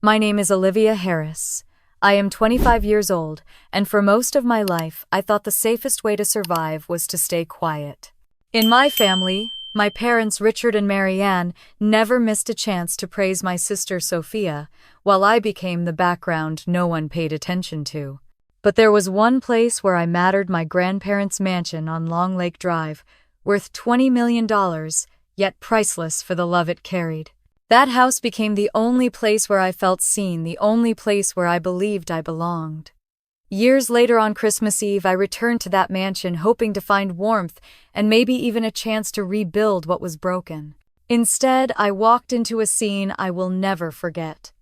My name is Olivia Harris. I am 25 years old, and for most of my life, I thought the safest way to survive was to stay quiet. In my family, my parents Richard and Marianne never missed a chance to praise my sister Sophia, while I became the background no one paid attention to. But there was one place where I mattered: my grandparents' mansion on Long Lake Drive, worth $20 million, yet priceless for the love it carried. That house became the only place where I felt seen, the only place where I believed I belonged. Years later, on Christmas Eve, I returned to that mansion hoping to find warmth and maybe even a chance to rebuild what was broken. Instead, I walked into a scene I will never forget.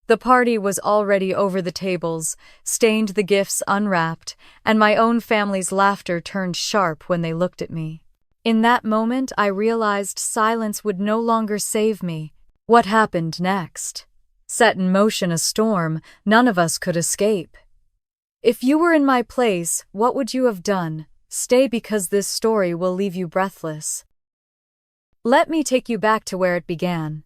The party was already over the tables, stained the gifts unwrapped, and my own family's laughter turned sharp when they looked at me. In that moment, I realized silence would no longer save me. What happened next set in motion a storm none of us could escape. If you were in my place, what would you have done? Stay, because this story will leave you breathless. Let me take you back to where it began.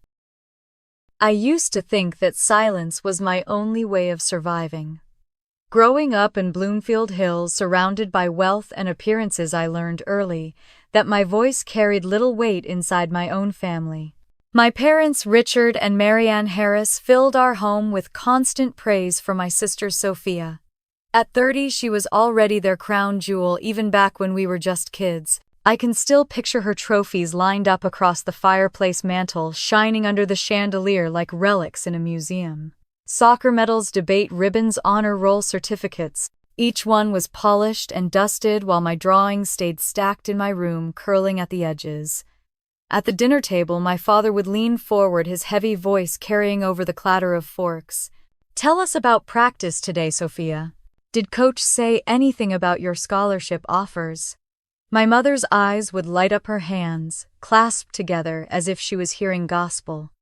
I used to think that silence was my only way of surviving. Growing up in Bloomfield Hills, surrounded by wealth and appearances, I learned early that my voice carried little weight inside my own family. My parents, Richard and Marianne Harris, filled our home with constant praise for my sister Sophia. At 30, she was already their crown jewel, even back when we were just kids. I can still picture her trophies lined up across the fireplace mantel, shining under the chandelier like relics in a museum. Soccer medals, debate ribbons, honor roll certificates. Each one was polished and dusted, while my drawings stayed stacked in my room, curling at the edges. At the dinner table, my father would lean forward, his heavy voice carrying over the clatter of forks. "Tell us about practice today, Sophia. Did Coach say anything about your scholarship offers?" My mother's eyes would light up, her hands clasped together as if she was hearing gospel.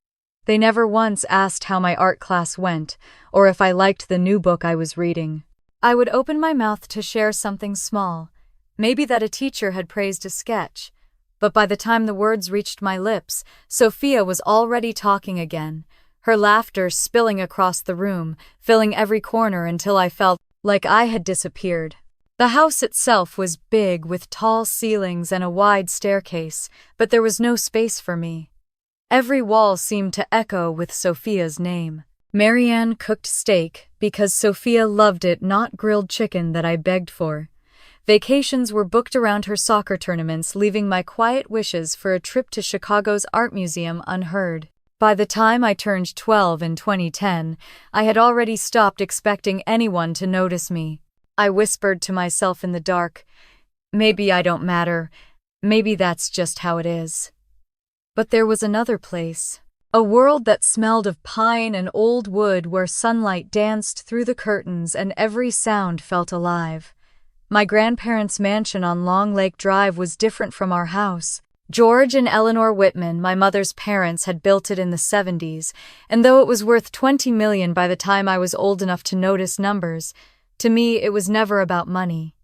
They never once asked how my art class went, or if I liked the new book I was reading. I would open my mouth to share something small, maybe that a teacher had praised a sketch. But by the time the words reached my lips, Sophia was already talking again, her laughter spilling across the room, filling every corner until I felt like I had disappeared. The house itself was big, with tall ceilings and a wide staircase, but there was no space for me. Every wall seemed to echo with Sophia's name. Marianne cooked steak because Sophia loved it, not grilled chicken that I begged for. Vacations were booked around her soccer tournaments, leaving my quiet wishes for a trip to Chicago's art museum unheard. By the time I turned 12 in 2010, I had already stopped expecting anyone to notice me. I whispered to myself in the dark, maybe I don't matter, maybe that's just how it is. But there was another place, a world that smelled of pine and old wood, where sunlight danced through the curtains and every sound felt alive. My grandparents' mansion on Long Lake Drive was different from our house. George and Eleanor Whitman, my mother's parents, had built it in the 70s, and though it was worth $20 million by the time I was old enough to notice numbers, to me it was never about money.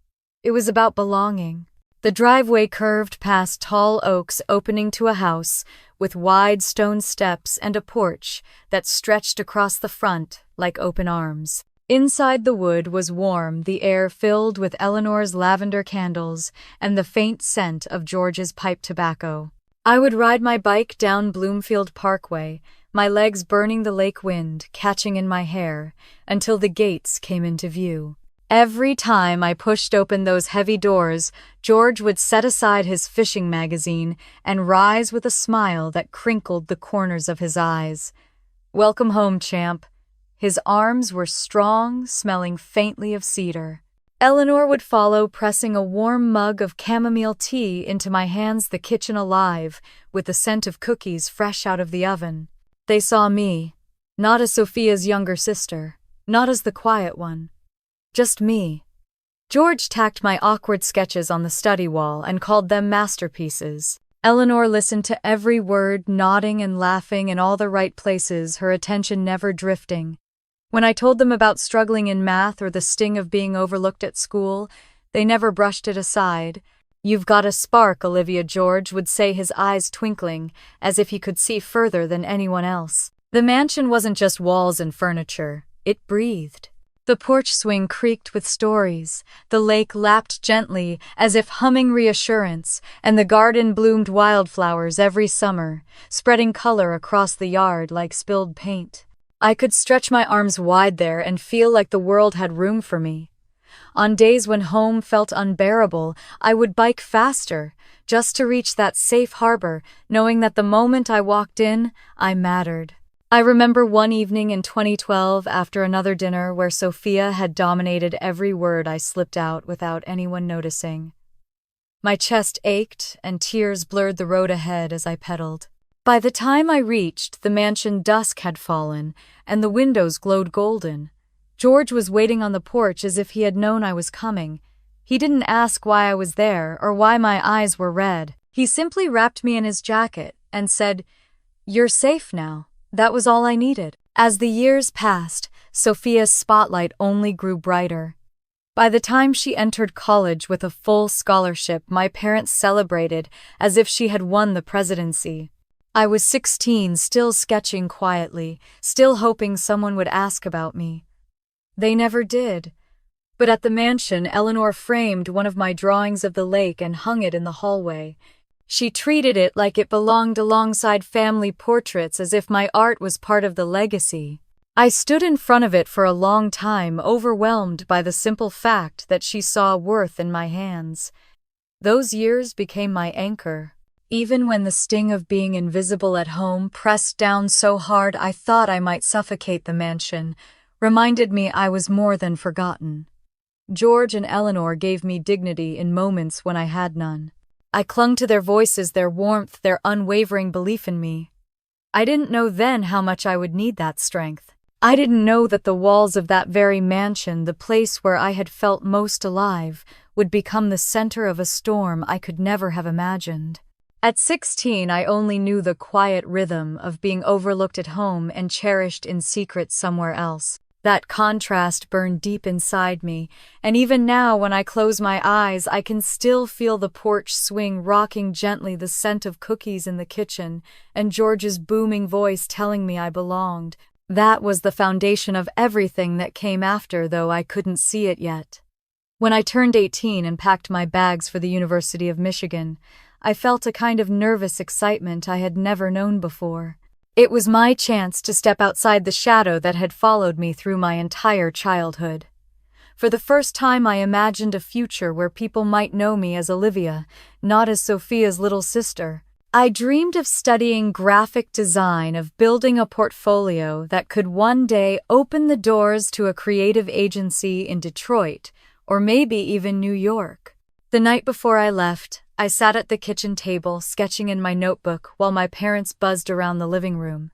It was about belonging. The driveway curved past tall oaks, opening to a house with wide stone steps and a porch that stretched across the front like open arms. Inside, the wood was warm, the air filled with Eleanor's lavender candles and the faint scent of George's pipe tobacco. I would ride my bike down Bloomfield Parkway, my legs burning the lake wind, catching in my hair, until the gates came into view. Every time I pushed open those heavy doors, George would set aside his fishing magazine and rise with a smile that crinkled the corners of his eyes. "Welcome home, champ." His arms were strong, smelling faintly of cedar. Eleanor would follow, pressing a warm mug of chamomile tea into my hands, the kitchen alive with the scent of cookies fresh out of the oven. They saw me, not as Sophia's younger sister, not as the quiet one. Just me. George tacked my awkward sketches on the study wall and called them masterpieces. Eleanor listened to every word, nodding and laughing in all the right places, her attention never drifting. When I told them about struggling in math or the sting of being overlooked at school, they never brushed it aside. "You've got a spark, Olivia," George would say, his eyes twinkling, as if he could see further than anyone else. The mansion wasn't just walls and furniture, it breathed. The porch swing creaked with stories, the lake lapped gently as if humming reassurance, and the garden bloomed wildflowers every summer, spreading color across the yard like spilled paint. I could stretch my arms wide there and feel like the world had room for me. On days when home felt unbearable, I would bike faster, just to reach that safe harbor, knowing that the moment I walked in, I mattered. I remember one evening in 2012 after another dinner where Sophia had dominated every word I slipped out without anyone noticing. My chest ached and tears blurred the road ahead as I pedaled. By the time I reached, the mansion dusk had fallen and the windows glowed golden. George was waiting on the porch as if he had known I was coming. He didn't ask why I was there or why my eyes were red. He simply wrapped me in his jacket and said, "You're safe now." That was all I needed. As the years passed, Sophia's spotlight only grew brighter. By the time she entered college with a full scholarship, my parents celebrated as if she had won the presidency. I was 16, still sketching quietly, still hoping someone would ask about me. They never did. But at the mansion, Eleanor framed one of my drawings of the lake and hung it in the hallway. She treated it like it belonged alongside family portraits, as if my art was part of the legacy. I stood in front of it for a long time, overwhelmed by the simple fact that she saw worth in my hands. Those years became my anchor. Even when the sting of being invisible at home pressed down so hard I thought I might suffocate, the mansion reminded me I was more than forgotten. George and Eleanor gave me dignity in moments when I had none. I clung to their voices, their warmth, their unwavering belief in me. I didn't know then how much I would need that strength. I didn't know that the walls of that very mansion, the place where I had felt most alive, would become the center of a storm I could never have imagined. At 16, I only knew the quiet rhythm of being overlooked at home and cherished in secret somewhere else. That contrast burned deep inside me, and even now when I close my eyes, I can still feel the porch swing rocking gently, the scent of cookies in the kitchen, and George's booming voice telling me I belonged. That was the foundation of everything that came after, though I couldn't see it yet. When I turned 18 and packed my bags for the University of Michigan, I felt a kind of nervous excitement I had never known before. It was my chance to step outside the shadow that had followed me through my entire childhood. For the first time, I imagined a future where people might know me as Olivia, not as Sophia's little sister. I dreamed of studying graphic design, of building a portfolio that could one day open the doors to a creative agency in Detroit, or maybe even New York. The night before I left, I sat at the kitchen table, sketching in my notebook while my parents buzzed around the living room.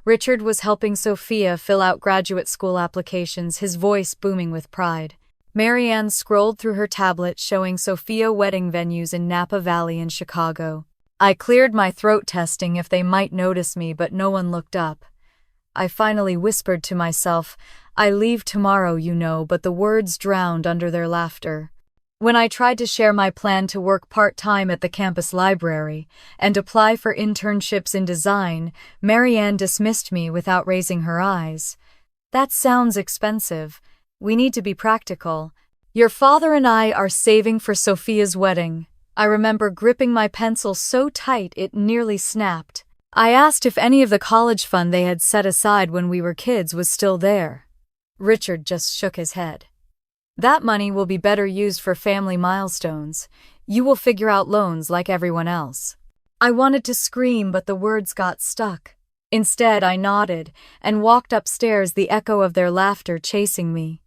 Richard was helping Sophia fill out graduate school applications, his voice booming with pride. Marianne scrolled through her tablet showing Sophia wedding venues in Napa Valley and Chicago. I cleared my throat, testing if they might notice me, but no one looked up. I finally whispered to myself, "I leave tomorrow, you know," but the words drowned under their laughter. When I tried to share my plan to work part-time at the campus library and apply for internships in design, Marianne dismissed me without raising her eyes. "That sounds expensive. We need to be practical. Your father and I are saving for Sophia's wedding." I remember gripping my pencil so tight it nearly snapped. I asked if any of the college fund they had set aside when we were kids was still there. Richard just shook his head. "That money will be better used for family milestones. You will figure out loans like everyone else." I wanted to scream, but the words got stuck. Instead, I nodded and walked upstairs, the echo of their laughter chasing me.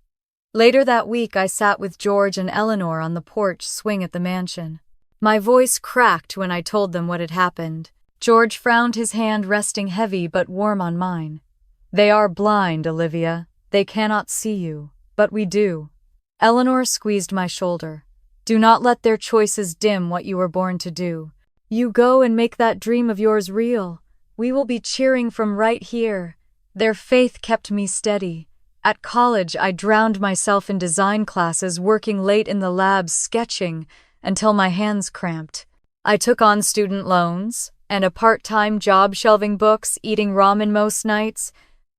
Later that week, I sat with George and Eleanor on the porch swing at the mansion. My voice cracked when I told them what had happened. George frowned, his hand resting heavy but warm on mine. "They are blind, Olivia. They cannot see you, but we do." Eleanor squeezed my shoulder. "Do not let their choices dim what you were born to do. You go and make that dream of yours real. We will be cheering from right here." Their faith kept me steady. At college, I drowned myself in design classes, working late in the labs sketching until my hands cramped. I took on student loans, and a part-time job shelving books, eating ramen most nights.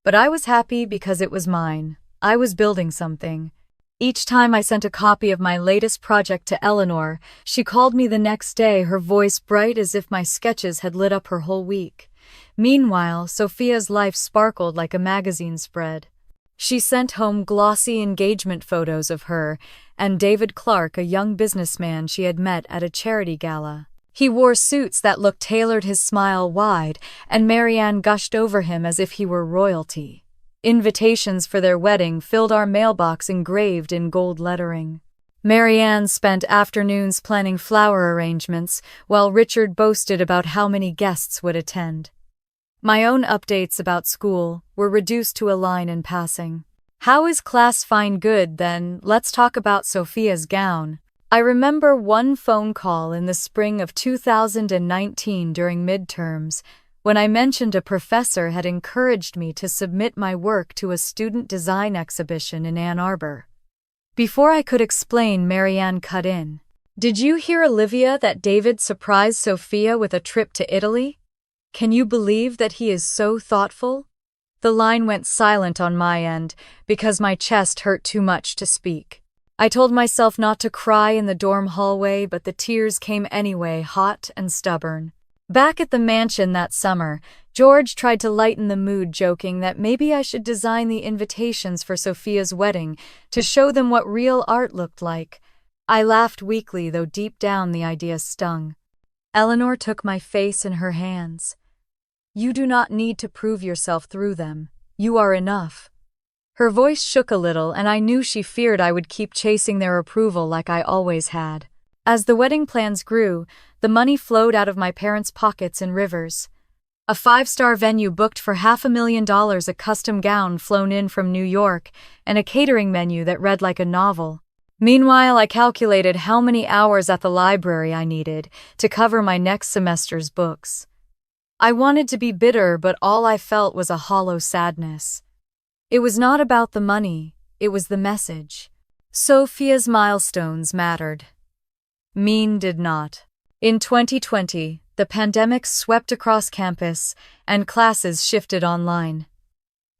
But I was happy because it was mine. I was building something. Each time I sent a copy of my latest project to Eleanor, she called me the next day, her voice bright as if my sketches had lit up her whole week. Meanwhile, Sophia's life sparkled like a magazine spread. She sent home glossy engagement photos of her and David Clark, a young businessman she had met at a charity gala. He wore suits that looked tailored, his smile wide, and Marianne gushed over him as if he were royalty. Invitations for their wedding filled our mailbox engraved in gold lettering. Marianne spent afternoons planning flower arrangements, while Richard boasted about how many guests would attend. My own updates about school were reduced to a line in passing. "How is class?" "Fine, good, then let's talk about Sophia's gown." I remember one phone call in the spring of 2019 during midterms, when I mentioned a professor had encouraged me to submit my work to a student design exhibition in Ann Arbor. Before I could explain, Marianne cut in. "Did you hear, Olivia, that David surprised Sophia with a trip to Italy? Can you believe that he is so thoughtful?" The line went silent on my end because my chest hurt too much to speak. I told myself not to cry in the dorm hallway, but the tears came anyway, hot and stubborn. Back at the mansion that summer, George tried to lighten the mood, joking that maybe I should design the invitations for Sophia's wedding to show them what real art looked like. I laughed weakly, though deep down the idea stung. Eleanor took my face in her hands. "You do not need to prove yourself through them. You are enough." Her voice shook a little, and I knew she feared I would keep chasing their approval like I always had. As the wedding plans grew, the money flowed out of my parents' pockets in rivers. A 5-star venue booked for $500,000, a custom gown flown in from New York, and a catering menu that read like a novel. Meanwhile, I calculated how many hours at the library I needed to cover my next semester's books. I wanted to be bitter, but all I felt was a hollow sadness. It was not about the money, it was the message. Sophia's milestones mattered. Mine did not. In 2020, the pandemic swept across campus, and classes shifted online.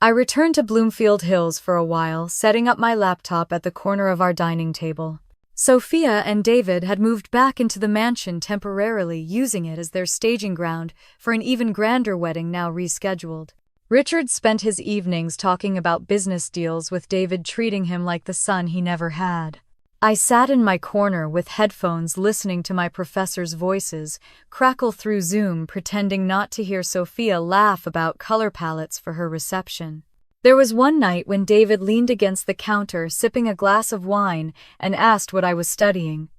I returned to Bloomfield Hills for a while, setting up my laptop at the corner of our dining table. Sophia and David had moved back into the mansion temporarily, using it as their staging ground for an even grander wedding now rescheduled. Richard spent his evenings talking about business deals, with David treating him like the son he never had. I sat in my corner with headphones, listening to my professor's voices crackle through Zoom, pretending not to hear Sophia laugh about color palettes for her reception. There was one night when David leaned against the counter, sipping a glass of wine, and asked what I was studying.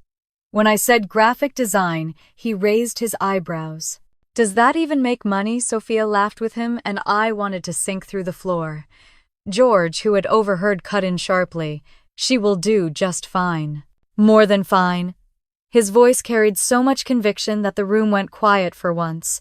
When I said graphic design, he raised his eyebrows. "Does that even make money?" Sophia laughed with him, and I wanted to sink through the floor. George, who had overheard, cut in sharply. "She will do just fine." "More than fine." His voice carried so much conviction that the room went quiet for once.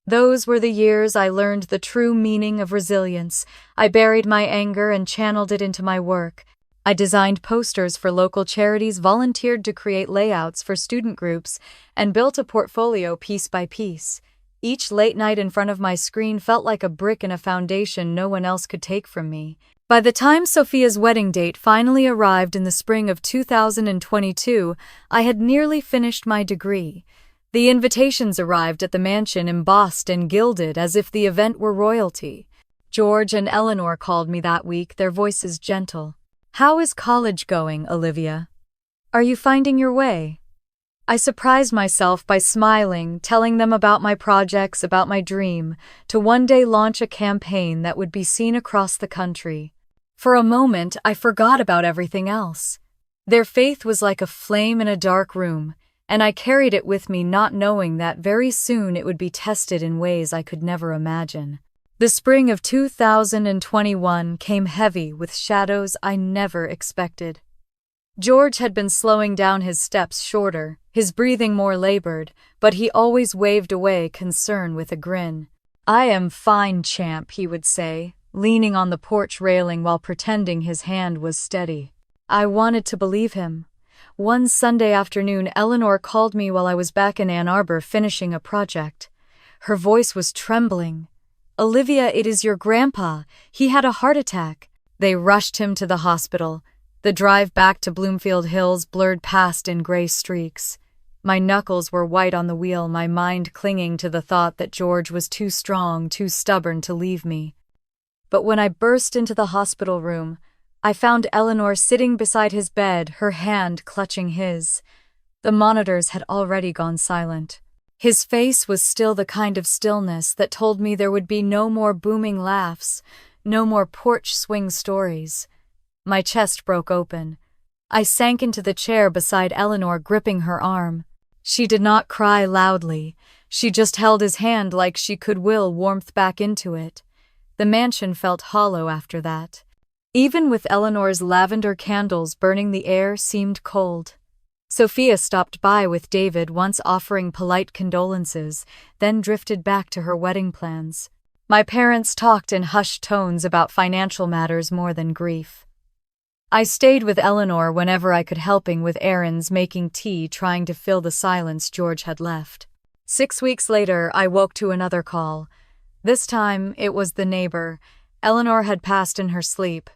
Those were the years I learned the true meaning of resilience. I buried my anger and channeled it into my work. I designed posters for local charities, volunteered to create layouts for student groups, and built a portfolio piece by piece. Each late night in front of my screen felt like a brick in a foundation no one else could take from me. By the time Sophia's wedding date finally arrived in the spring of 2022, I had nearly finished my degree. The invitations arrived at the mansion embossed and gilded as if the event were royalty. George and Eleanor called me that week, their voices gentle. "How is college going, Olivia? Are you finding your way?" I surprised myself by smiling, telling them about my projects, about my dream to one day launch a campaign that would be seen across the country. For a moment, I forgot about everything else. Their faith was like a flame in a dark room, and I carried it with me, not knowing that very soon it would be tested in ways I could never imagine. The spring of 2021 came heavy with shadows I never expected. George had been slowing down, his steps shorter, his breathing more labored, but he always waved away concern with a grin. "I am fine, champ," he would say, leaning on the porch railing while pretending his hand was steady. I wanted to believe him. One Sunday afternoon, Eleanor called me while I was back in Ann Arbor finishing a project. Her voice was trembling. "Olivia, it is your grandpa. He had a heart attack." They rushed him to the hospital. The drive back to Bloomfield Hills blurred past in gray streaks. My knuckles were white on the wheel, my mind clinging to the thought that George was too strong, too stubborn to leave me. But when I burst into the hospital room, I found Eleanor sitting beside his bed, her hand clutching his. The monitors had already gone silent. His face was still the kind of stillness that told me there would be no more booming laughs, no more porch swing stories. My chest broke open. I sank into the chair beside Eleanor, gripping her arm. She did not cry loudly. She just held his hand like she could will warmth back into it. The mansion felt hollow after that. Even with Eleanor's lavender candles burning, the air seemed cold. Sophia stopped by with David, once offering polite condolences, then drifted back to her wedding plans. My parents talked in hushed tones about financial matters more than grief. I stayed with Eleanor whenever I could, helping with errands, making tea, trying to fill the silence George had left. 6 weeks later, I woke to another call. This time, it was the neighbor. Eleanor had passed in her sleep.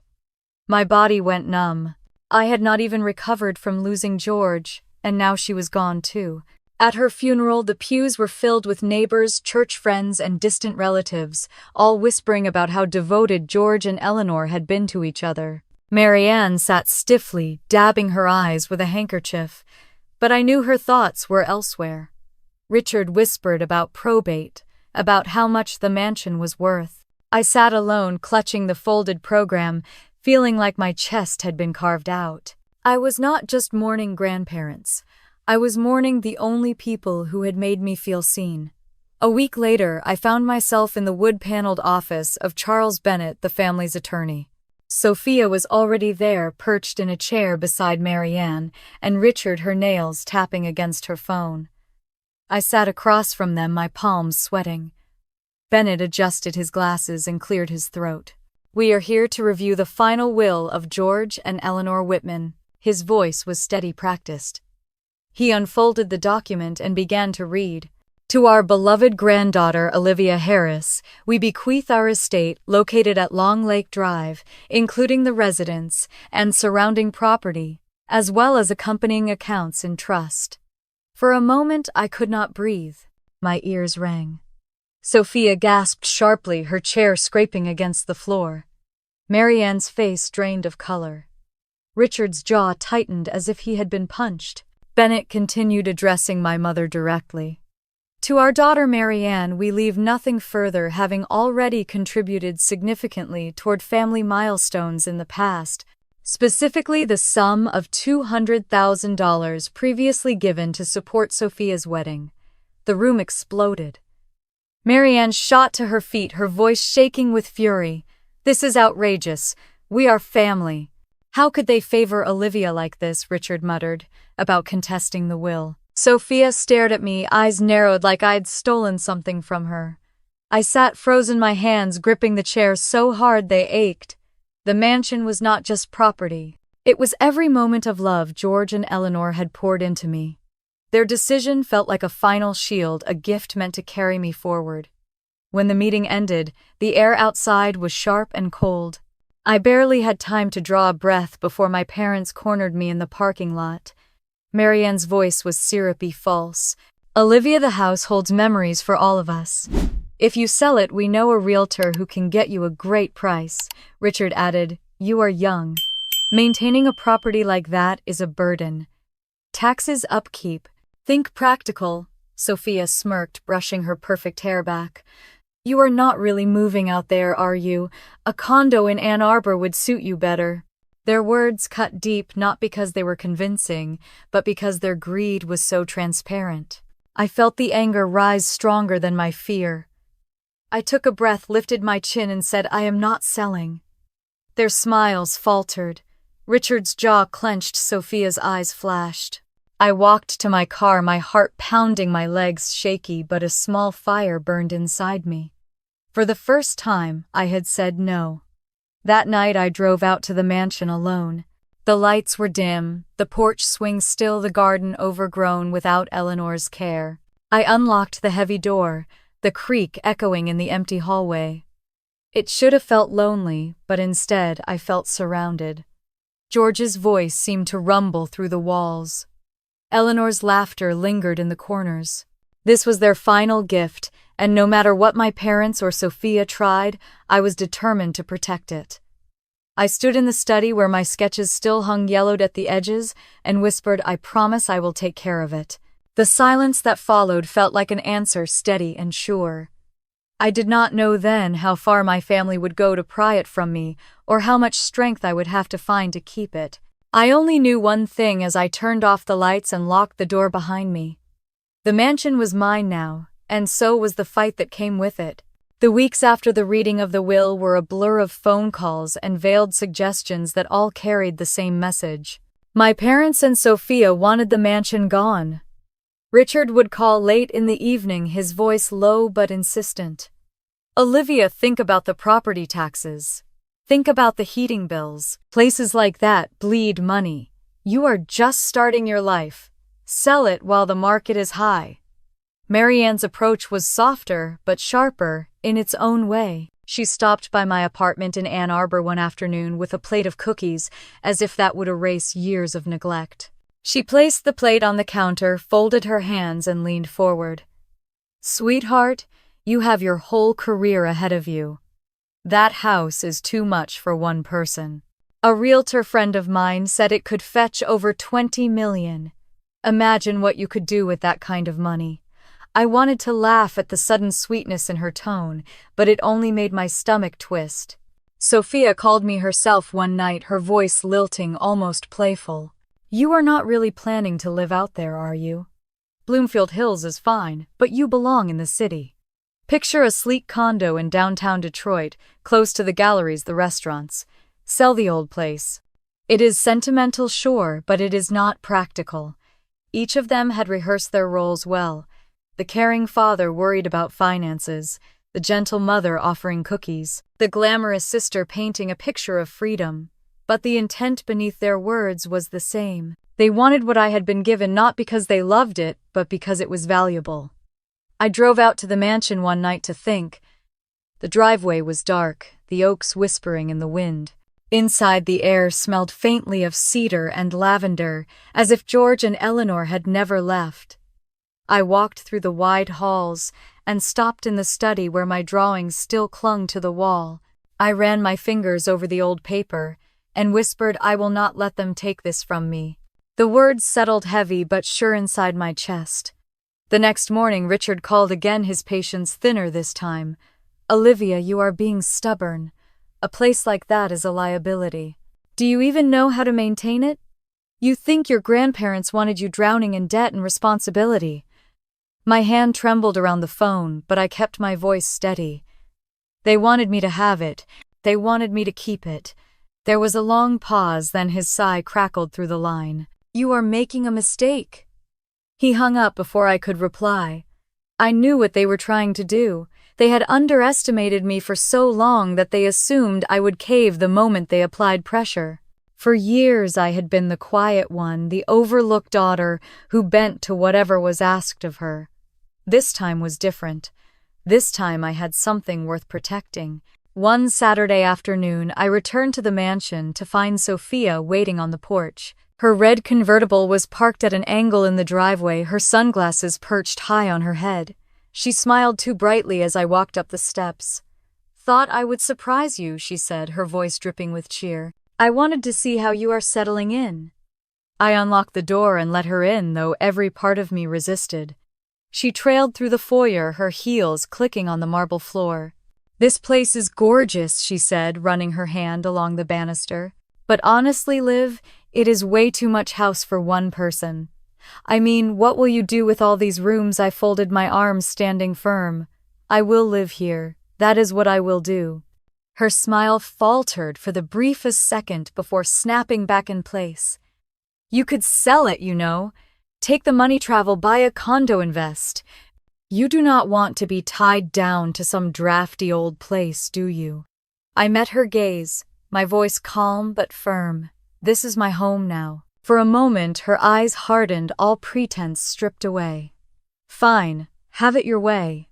My body went numb. I had not even recovered from losing George, and now she was gone too. At her funeral, the pews were filled with neighbors, church friends, and distant relatives, all whispering about how devoted George and Eleanor had been to each other. Marianne sat stiffly, dabbing her eyes with a handkerchief, but I knew her thoughts were elsewhere. Richard whispered about probate, about how much the mansion was worth. I sat alone, clutching the folded program, feeling like my chest had been carved out. I was not just mourning grandparents. I was mourning the only people who had made me feel seen. A week later, I found myself in the wood-paneled office of Charles Bennett, the family's attorney. Sophia was already there, perched in a chair beside Marianne, and Richard, her nails tapping against her phone. I sat across from them, my palms sweating. Bennett adjusted his glasses and cleared his throat. "We are here to review the final will of George and Eleanor Whitman." His voice was steady, practiced. He unfolded the document and began to read. "To our beloved granddaughter, Olivia Harris, we bequeath our estate located at Long Lake Drive, including the residence and surrounding property, as well as accompanying accounts in trust." For a moment, I could not breathe. My ears rang. Sophia gasped sharply, her chair scraping against the floor. Marianne's face drained of color. Richard's jaw tightened as if he had been punched. Bennett continued, addressing my mother directly. "To our daughter Marianne, we leave nothing further, having already contributed significantly toward family milestones in the past, specifically the sum of $200,000 previously given to support Sophia's wedding." The room exploded. Marianne shot to her feet, her voice shaking with fury. "This is outrageous. We are family." "How could they favor Olivia like this?" Richard muttered, about contesting the will. Sophia stared at me, eyes narrowed like I'd stolen something from her. I sat frozen, my hands gripping the chair so hard they ached. The mansion was not just property. It was every moment of love George and Eleanor had poured into me. Their decision felt like a final shield, a gift meant to carry me forward. When the meeting ended, the air outside was sharp and cold. I barely had time to draw a breath before my parents cornered me in the parking lot. Marianne's voice was syrupy, false. "Olivia, the house holds memories for all of us. If you sell it, we know a realtor who can get you a great price." Richard added, "You are young. Maintaining a property like that is a burden. Taxes, upkeep. Think practical." Sophia smirked, brushing her perfect hair back. "You are not really moving out there, are you? A condo in Ann Arbor would suit you better." Their words cut deep, not because they were convincing, but because their greed was so transparent. I felt the anger rise stronger than my fear. I took a breath, lifted my chin, and said, "I am not selling." Their smiles faltered. Richard's jaw clenched, Sophia's eyes flashed. I walked to my car, my heart pounding, my legs shaky, but a small fire burned inside me. For the first time, I had said no. That night I drove out to the mansion alone. The lights were dim, the porch swing still, the garden overgrown without Eleanor's care. I unlocked the heavy door, the creak echoing in the empty hallway. It should have felt lonely, but instead I felt surrounded. George's voice seemed to rumble through the walls. Eleanor's laughter lingered in the corners. This was their final gift, and no matter what my parents or Sophia tried, I was determined to protect it. I stood in the study where my sketches still hung yellowed at the edges and whispered, "I promise I will take care of it." The silence that followed felt like an answer, steady and sure. I did not know then how far my family would go to pry it from me, or how much strength I would have to find to keep it. I only knew one thing as I turned off the lights and locked the door behind me. The mansion was mine now, and so was the fight that came with it. The weeks after the reading of the will were a blur of phone calls and veiled suggestions that all carried the same message. My parents and Sophia wanted the mansion gone. Richard would call late in the evening, his voice low but insistent. "Olivia, think about the property taxes. Think about the heating bills. Places like that bleed money. You are just starting your life. Sell it while the market is high." Marianne's approach was softer but sharper in its own way. She stopped by my apartment in Ann Arbor one afternoon with a plate of cookies, as if that would erase years of neglect. She placed the plate on the counter, folded her hands, and leaned forward. "Sweetheart, you have your whole career ahead of you. That house is too much for one person. A realtor friend of mine said it could fetch over $20 million. Imagine what you could do with that kind of money." I wanted to laugh at the sudden sweetness in her tone, but it only made my stomach twist. Sophia called me herself one night, her voice lilting, almost playful. "You are not really planning to live out there, are you? Bloomfield Hills is fine, but you belong in the city. Picture a sleek condo in downtown Detroit, close to the galleries, the restaurants. Sell the old place. It is sentimental, sure, but it is not practical." Each of them had rehearsed their roles well. The caring father worried about finances, the gentle mother offering cookies, the glamorous sister painting a picture of freedom. But the intent beneath their words was the same. They wanted what I had been given, not because they loved it, but because it was valuable. I drove out to the mansion one night to think. The driveway was dark, the oaks whispering in the wind. Inside, the air smelled faintly of cedar and lavender, as if George and Eleanor had never left. I walked through the wide halls and stopped in the study where my drawings still clung to the wall. I ran my fingers over the old paper and whispered, "I will not let them take this from me." The words settled heavy but sure inside my chest. The next morning, Richard called again, his patience thinner this time. "Olivia, you are being stubborn. A place like that is a liability. Do you even know how to maintain it? You think your grandparents wanted you drowning in debt and responsibility." My hand trembled around the phone, but I kept my voice steady. "They wanted me to have it. They wanted me to keep it." There was a long pause, then his sigh crackled through the line. "You are making a mistake." He hung up before I could reply. I knew what they were trying to do. They had underestimated me for so long that they assumed I would cave the moment they applied pressure. For years I had been the quiet one, the overlooked daughter who bent to whatever was asked of her. This time was different. This time I had something worth protecting. One Saturday afternoon, I returned to the mansion to find Sophia waiting on the porch. Her red convertible was parked at an angle in the driveway, her sunglasses perched high on her head. She smiled too brightly as I walked up the steps. "Thought I would surprise you," she said, her voice dripping with cheer. "I wanted to see how you are settling in." I unlocked the door and let her in, though every part of me resisted. She trailed through the foyer, her heels clicking on the marble floor. "This place is gorgeous," she said, running her hand along the banister. "But honestly, Liv, it is way too much house for one person. I mean, what will you do with all these rooms?" I folded my arms, standing firm. "I will live here. That is what I will do." Her smile faltered for the briefest second before snapping back in place. "You could sell it, you know. Take the money, travel, buy a condo, invest. You do not want to be tied down to some drafty old place, do you?" I met her gaze, my voice calm but firm. "This is my home now." For a moment, her eyes hardened, all pretense stripped away. "Fine, have it your way.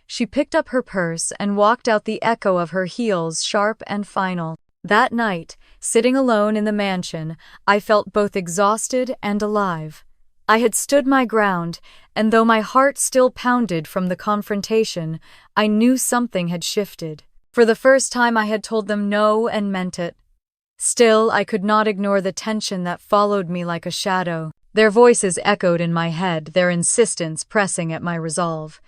She picked up her purse and walked out, the echo of her heels sharp and final. That night, sitting alone in the mansion, I felt both exhausted and alive. I had stood my ground, and though my heart still pounded from the confrontation, I knew something had shifted. For the first time I had told them no and meant it. Still, I could not ignore the tension that followed me like a shadow. Their voices echoed in my head, their insistence pressing at my resolve.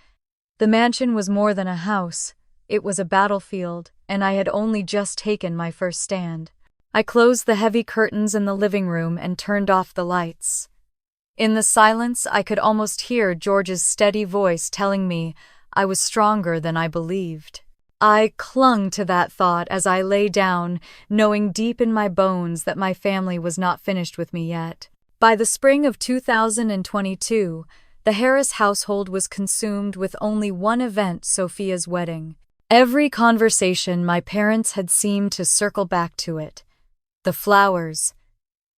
The mansion was more than a house. It was a battlefield, and I had only just taken my first stand. I closed the heavy curtains in the living room and turned off the lights. In the silence, I could almost hear George's steady voice telling me I was stronger than I believed. I clung to that thought as I lay down, knowing deep in my bones that my family was not finished with me yet. By the spring of 2022, the Harris household was consumed with only one event: Sophia's wedding. Every conversation, my parents had seemed to circle back to it. The flowers,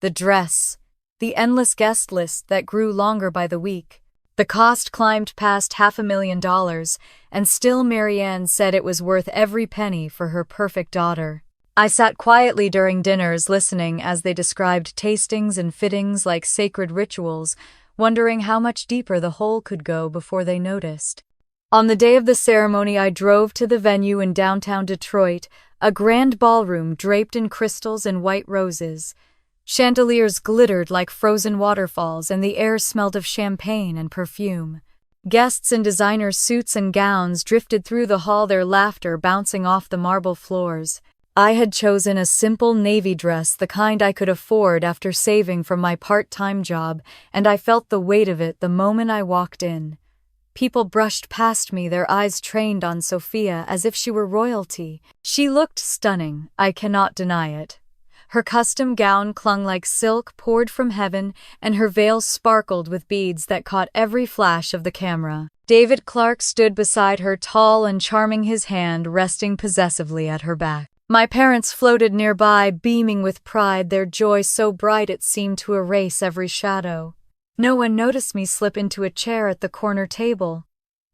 the dress, the endless guest list that grew longer by the week. The cost climbed past $500,000, and still Marianne said it was worth every penny for her perfect daughter. I sat quietly during dinners, listening as they described tastings and fittings like sacred rituals, wondering how much deeper the whole could go before they noticed. On the day of the ceremony, I drove to the venue in downtown Detroit, a grand ballroom draped in crystals and white roses. Chandeliers glittered like frozen waterfalls, and the air smelled of champagne and perfume. Guests in designer suits and gowns drifted through the hall, their laughter bouncing off the marble floors. I had chosen a simple navy dress, the kind I could afford after saving from my part-time job, and I felt the weight of it the moment I walked in. People brushed past me, their eyes trained on Sophia as if she were royalty. She looked stunning, I cannot deny it. Her custom gown clung like silk poured from heaven, and her veil sparkled with beads that caught every flash of the camera. David Clark stood beside her, tall and charming, his hand resting possessively at her back. My parents floated nearby, beaming with pride, their joy so bright it seemed to erase every shadow. No one noticed me slip into a chair at the corner table.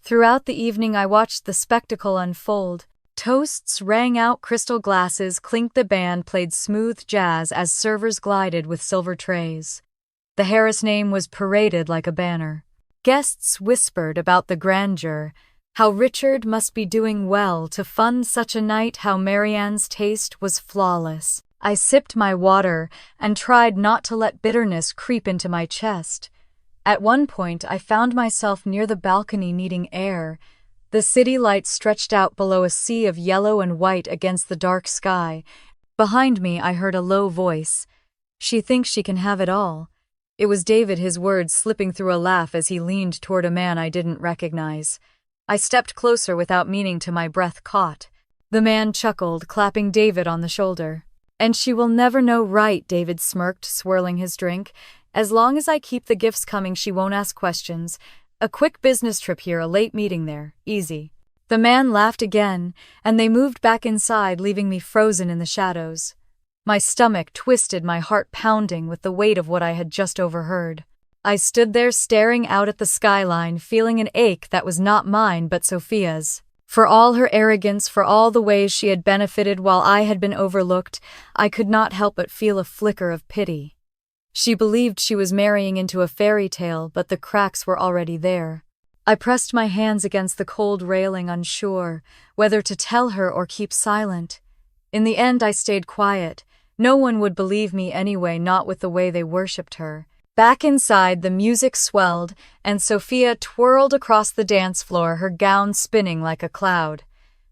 Throughout the evening I watched the spectacle unfold. Toasts rang out, crystal glasses clinked, the band played smooth jazz as servers glided with silver trays. The Harris name was paraded like a banner. Guests whispered about the grandeur, how Richard must be doing well to fund such a night, how Marianne's taste was flawless. I sipped my water and tried not to let bitterness creep into my chest. At one point, I found myself near the balcony needing air. The city lights stretched out below, a sea of yellow and white against the dark sky. Behind me, I heard a low voice. "She thinks she can have it all." It was David, his words slipping through a laugh as he leaned toward a man I didn't recognize. I stepped closer without meaning to, my breath caught. The man chuckled, clapping David on the shoulder. "And she will never know, right?" David smirked, swirling his drink. "As long as I keep the gifts coming, she won't ask questions. A quick business trip here, a late meeting there. Easy." The man laughed again, and they moved back inside, leaving me frozen in the shadows. My stomach twisted, my heart pounding with the weight of what I had just overheard. I stood there staring out at the skyline, feeling an ache that was not mine but Sophia's. For all her arrogance, for all the ways she had benefited while I had been overlooked, I could not help but feel a flicker of pity. She believed she was marrying into a fairy tale, but the cracks were already there. I pressed my hands against the cold railing, unsure whether to tell her or keep silent. In the end, I stayed quiet. No one would believe me anyway, not with the way they worshipped her. Back inside, the music swelled, and Sophia twirled across the dance floor, her gown spinning like a cloud.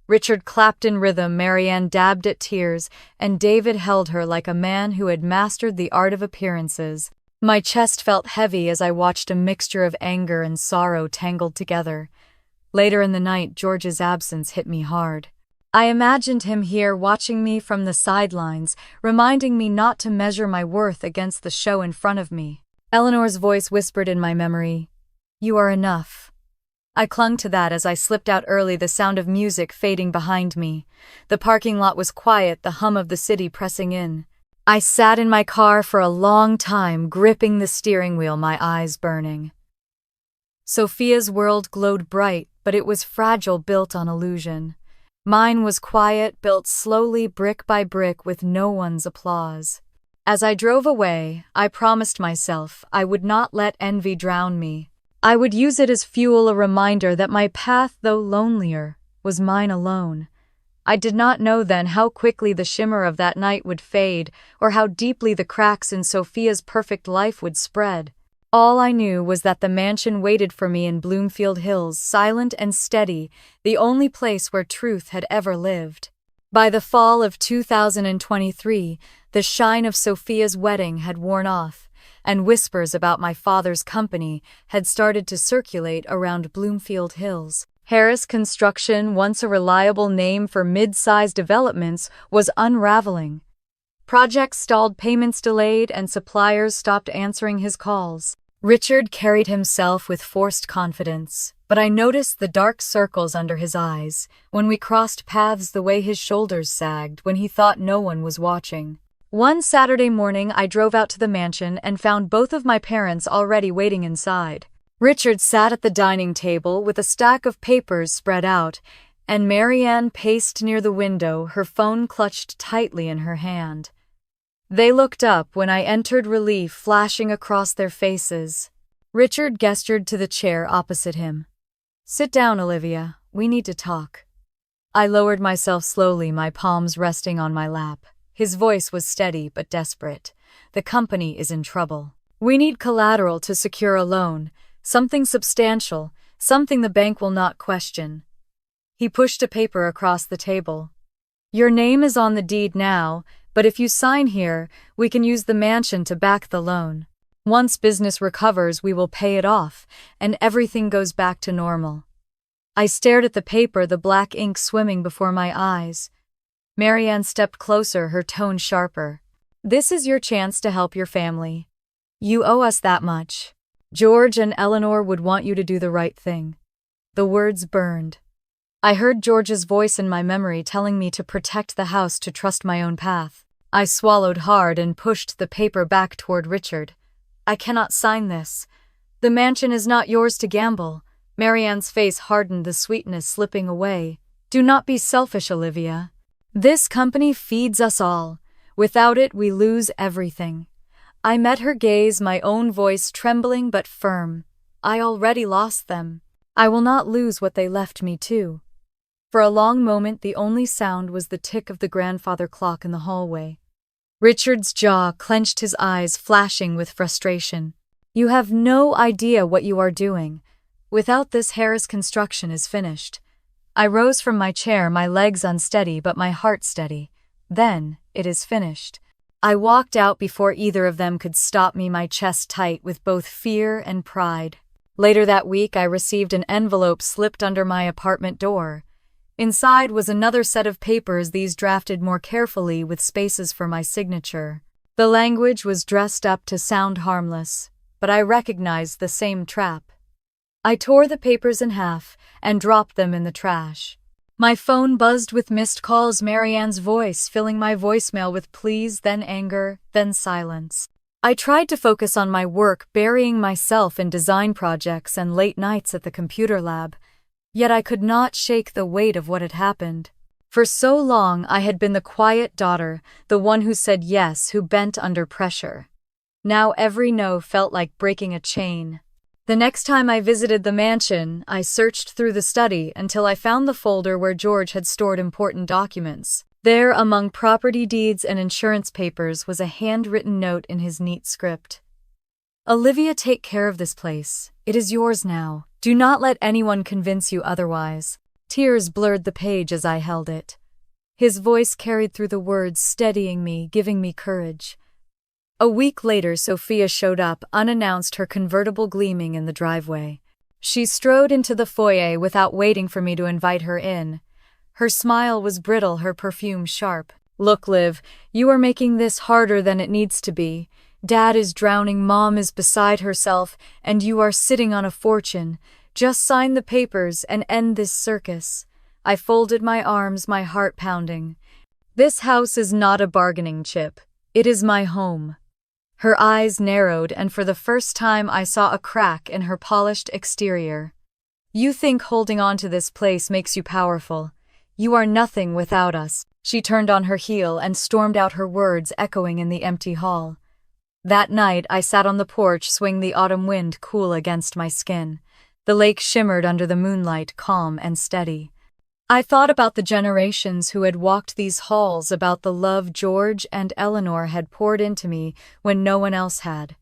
Richard clapped in rhythm, Marianne dabbed at tears, and David held her like a man who had mastered the art of appearances. My chest felt heavy as I watched a mixture of anger and sorrow tangled together. Later in the night, George's absence hit me hard. I imagined him here watching me from the sidelines, reminding me not to measure my worth against the show in front of me. Eleanor's voice whispered in my memory, "You are enough." I clung to that as I slipped out early, the sound of music fading behind me. The parking lot was quiet, the hum of the city pressing in. I sat in my car for a long time, gripping the steering wheel, my eyes burning. Sophia's world glowed bright, but it was fragile, built on illusion. Mine was quiet, built slowly, brick by brick, with no one's applause. As I drove away, I promised myself I would not let envy drown me. I would use it as fuel, a reminder that my path, though lonelier, was mine alone. I did not know then how quickly the shimmer of that night would fade, or how deeply the cracks in Sophia's perfect life would spread. All I knew was that the mansion waited for me in Bloomfield Hills, silent and steady, the only place where truth had ever lived. By the fall of 2023, the shine of Sophia's wedding had worn off, and whispers about my father's company had started to circulate around Bloomfield Hills. Harris Construction, once a reliable name for mid-sized developments, was unraveling. Projects stalled, payments delayed, and suppliers stopped answering his calls. Richard carried himself with forced confidence, but I noticed the dark circles under his eyes when we crossed paths, the way his shoulders sagged when he thought no one was watching. One Saturday morning, I drove out to the mansion and found both of my parents already waiting inside. Richard sat at the dining table with a stack of papers spread out, and Marianne paced near the window, her phone clutched tightly in her hand. They looked up when I entered, relief flashing across their faces. Richard gestured to the chair opposite him. "Sit down, Olivia. We need to talk." I lowered myself slowly, my palms resting on my lap. His voice was steady but desperate. "The company is in trouble. We need collateral to secure a loan, something substantial, something the bank will not question." He pushed a paper across the table. "Your name is on the deed now, but if you sign here, we can use the mansion to back the loan. Once business recovers, we will pay it off, and everything goes back to normal." I stared at the paper, the black ink swimming before my eyes. Marianne stepped closer, her tone sharper. "This is your chance to help your family. You owe us that much. George and Eleanor would want you to do the right thing." The words burned. I heard George's voice in my memory telling me to protect the house, to trust my own path. I swallowed hard and pushed the paper back toward Richard. "I cannot sign this. The mansion is not yours to gamble." Marianne's face hardened, the sweetness slipping away. "Do not be selfish, Olivia. This company feeds us all. Without it, we lose everything." I met her gaze, my own voice trembling but firm. "I already lost them. I will not lose what they left me too." For a long moment, the only sound was the tick of the grandfather clock in the hallway. Richard's jaw clenched, his eyes flashing with frustration. "You have no idea what you are doing. Without this, Harris Construction is finished." I rose from my chair, my legs unsteady but my heart steady. "Then, it is finished." I walked out before either of them could stop me, my chest tight with both fear and pride. Later that week, I received an envelope slipped under my apartment door. Inside was another set of papers, these drafted more carefully with spaces for my signature. The language was dressed up to sound harmless, but I recognized the same trap. I tore the papers in half and dropped them in the trash. My phone buzzed with missed calls, Marianne's voice filling my voicemail with pleas, then anger, then silence. I tried to focus on my work, burying myself in design projects and late nights at the computer lab. Yet I could not shake the weight of what had happened. For so long I had been the quiet daughter, the one who said yes, who bent under pressure. Now every no felt like breaking a chain. The next time I visited the mansion, I searched through the study until I found the folder where George had stored important documents. There, among property deeds and insurance papers, was a handwritten note in his neat script. "Olivia, take care of this place. It is yours now. Do not let anyone convince you otherwise." Tears blurred the page as I held it. His voice carried through the words, steadying me, giving me courage. A week later, Sophia showed up, unannounced, her convertible gleaming in the driveway. She strode into the foyer without waiting for me to invite her in. Her smile was brittle, her perfume sharp. "Look, Liv, you are making this harder than it needs to be. Dad is drowning, Mom is beside herself, and you are sitting on a fortune. Just sign the papers and end this circus." I folded my arms, my heart pounding. "This house is not a bargaining chip. It is my home." Her eyes narrowed, and for the first time I saw a crack in her polished exterior. You think holding on to this place makes you powerful. You are nothing without us." She turned on her heel and stormed out, her words echoing in the empty hall. That night, I sat on the porch, swinging the autumn wind cool against my skin. The lake shimmered under the moonlight, calm and steady. I thought about the generations who had walked these halls, about the love George and Eleanor had poured into me when no one else had.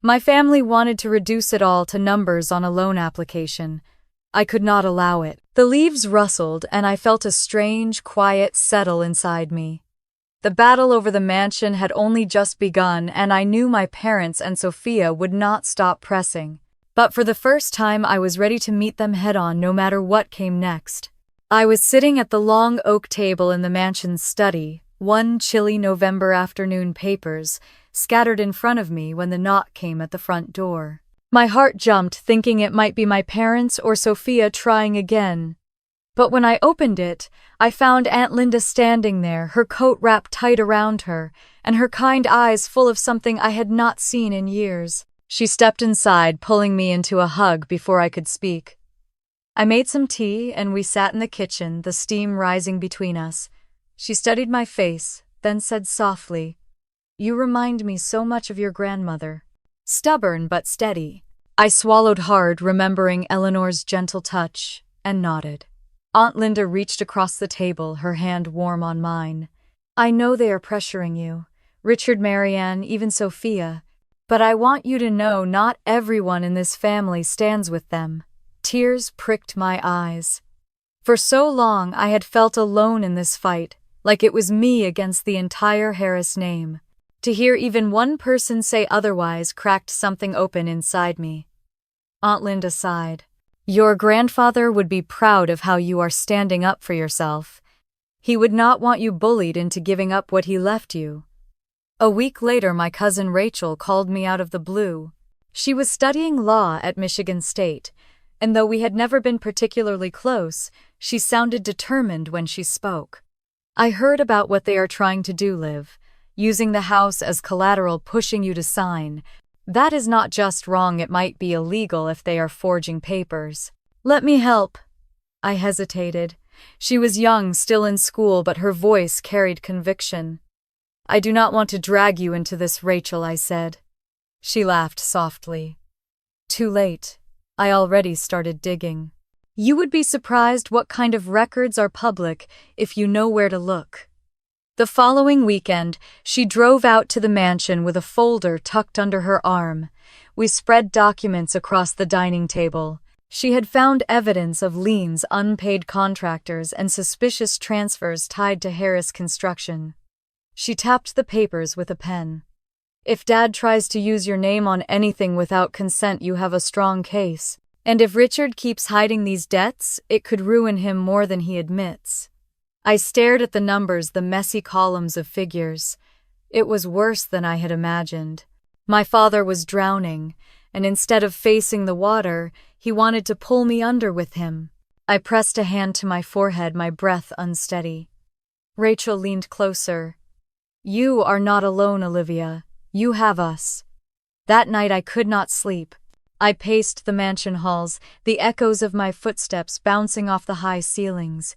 My family wanted to reduce it all to numbers on a loan application. I could not allow it. The leaves rustled, and I felt a strange, quiet settle inside me. The battle over the mansion had only just begun, and I knew my parents and Sophia would not stop pressing. But for the first time, I was ready to meet them head-on, no matter what came next. I was sitting at the long oak table in the mansion's study, one chilly November afternoon, papers scattered in front of me, when the knock came at the front door. My heart jumped, thinking it might be my parents or Sophia trying again. But when I opened it, I found Aunt Linda standing there, her coat wrapped tight around her, and her kind eyes full of something I had not seen in years. She stepped inside, pulling me into a hug before I could speak. I made some tea, and we sat in the kitchen, the steam rising between us. She studied my face, then said softly, "You remind me so much of your grandmother." Stubborn but steady. I swallowed hard, remembering Eleanor's gentle touch, and nodded. Aunt Linda reached across the table, her hand warm on mine. "I know they are pressuring you, Richard, Marianne, even Sophia, but I want you to know not everyone in this family stands with them." Tears pricked my eyes. For so long I had felt alone in this fight, like it was me against the entire Harris name. To hear even one person say otherwise cracked something open inside me. Aunt Linda sighed. "Your grandfather would be proud of how you are standing up for yourself. He would not want you bullied into giving up what he left you." A week later, my cousin Rachel called me out of the blue. She was studying law at Michigan State, and though we had never been particularly close, she sounded determined when she spoke. "I heard about what they are trying to do, Liv. Using the house as collateral, pushing you to sign. That is not just wrong, it might be illegal if they are forging papers." "Let me help." I hesitated. She was young, still in school, but her voice carried conviction. "I do not want to drag you into this, Rachel," I said. She laughed softly. "Too late. I already started digging. You would be surprised what kind of records are public if you know where to look." The following weekend, she drove out to the mansion with a folder tucked under her arm. We spread documents across the dining table. She had found evidence of liens, unpaid contractors, and suspicious transfers tied to Harris Construction. She tapped the papers with a pen. "If Dad tries to use your name on anything without consent, you have a strong case. And if Richard keeps hiding these debts, it could ruin him more than he admits." I stared at the numbers, the messy columns of figures. It was worse than I had imagined. My father was drowning, and instead of facing the water, he wanted to pull me under with him. I pressed a hand to my forehead, my breath unsteady. Rachel leaned closer. "You are not alone, Olivia. You have us." That night I could not sleep. I paced the mansion halls, the echoes of my footsteps bouncing off the high ceilings.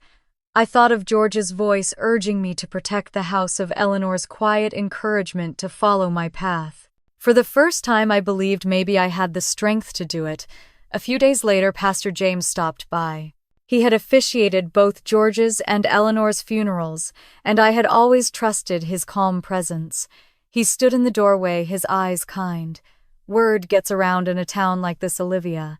I thought of George's voice urging me to protect the house, of Eleanor's quiet encouragement to follow my path. For the first time, I believed maybe I had the strength to do it. A few days later, Pastor James stopped by. He had officiated both George's and Eleanor's funerals, and I had always trusted his calm presence. He stood in the doorway, his eyes kind. "Word gets around in a town like this, Olivia.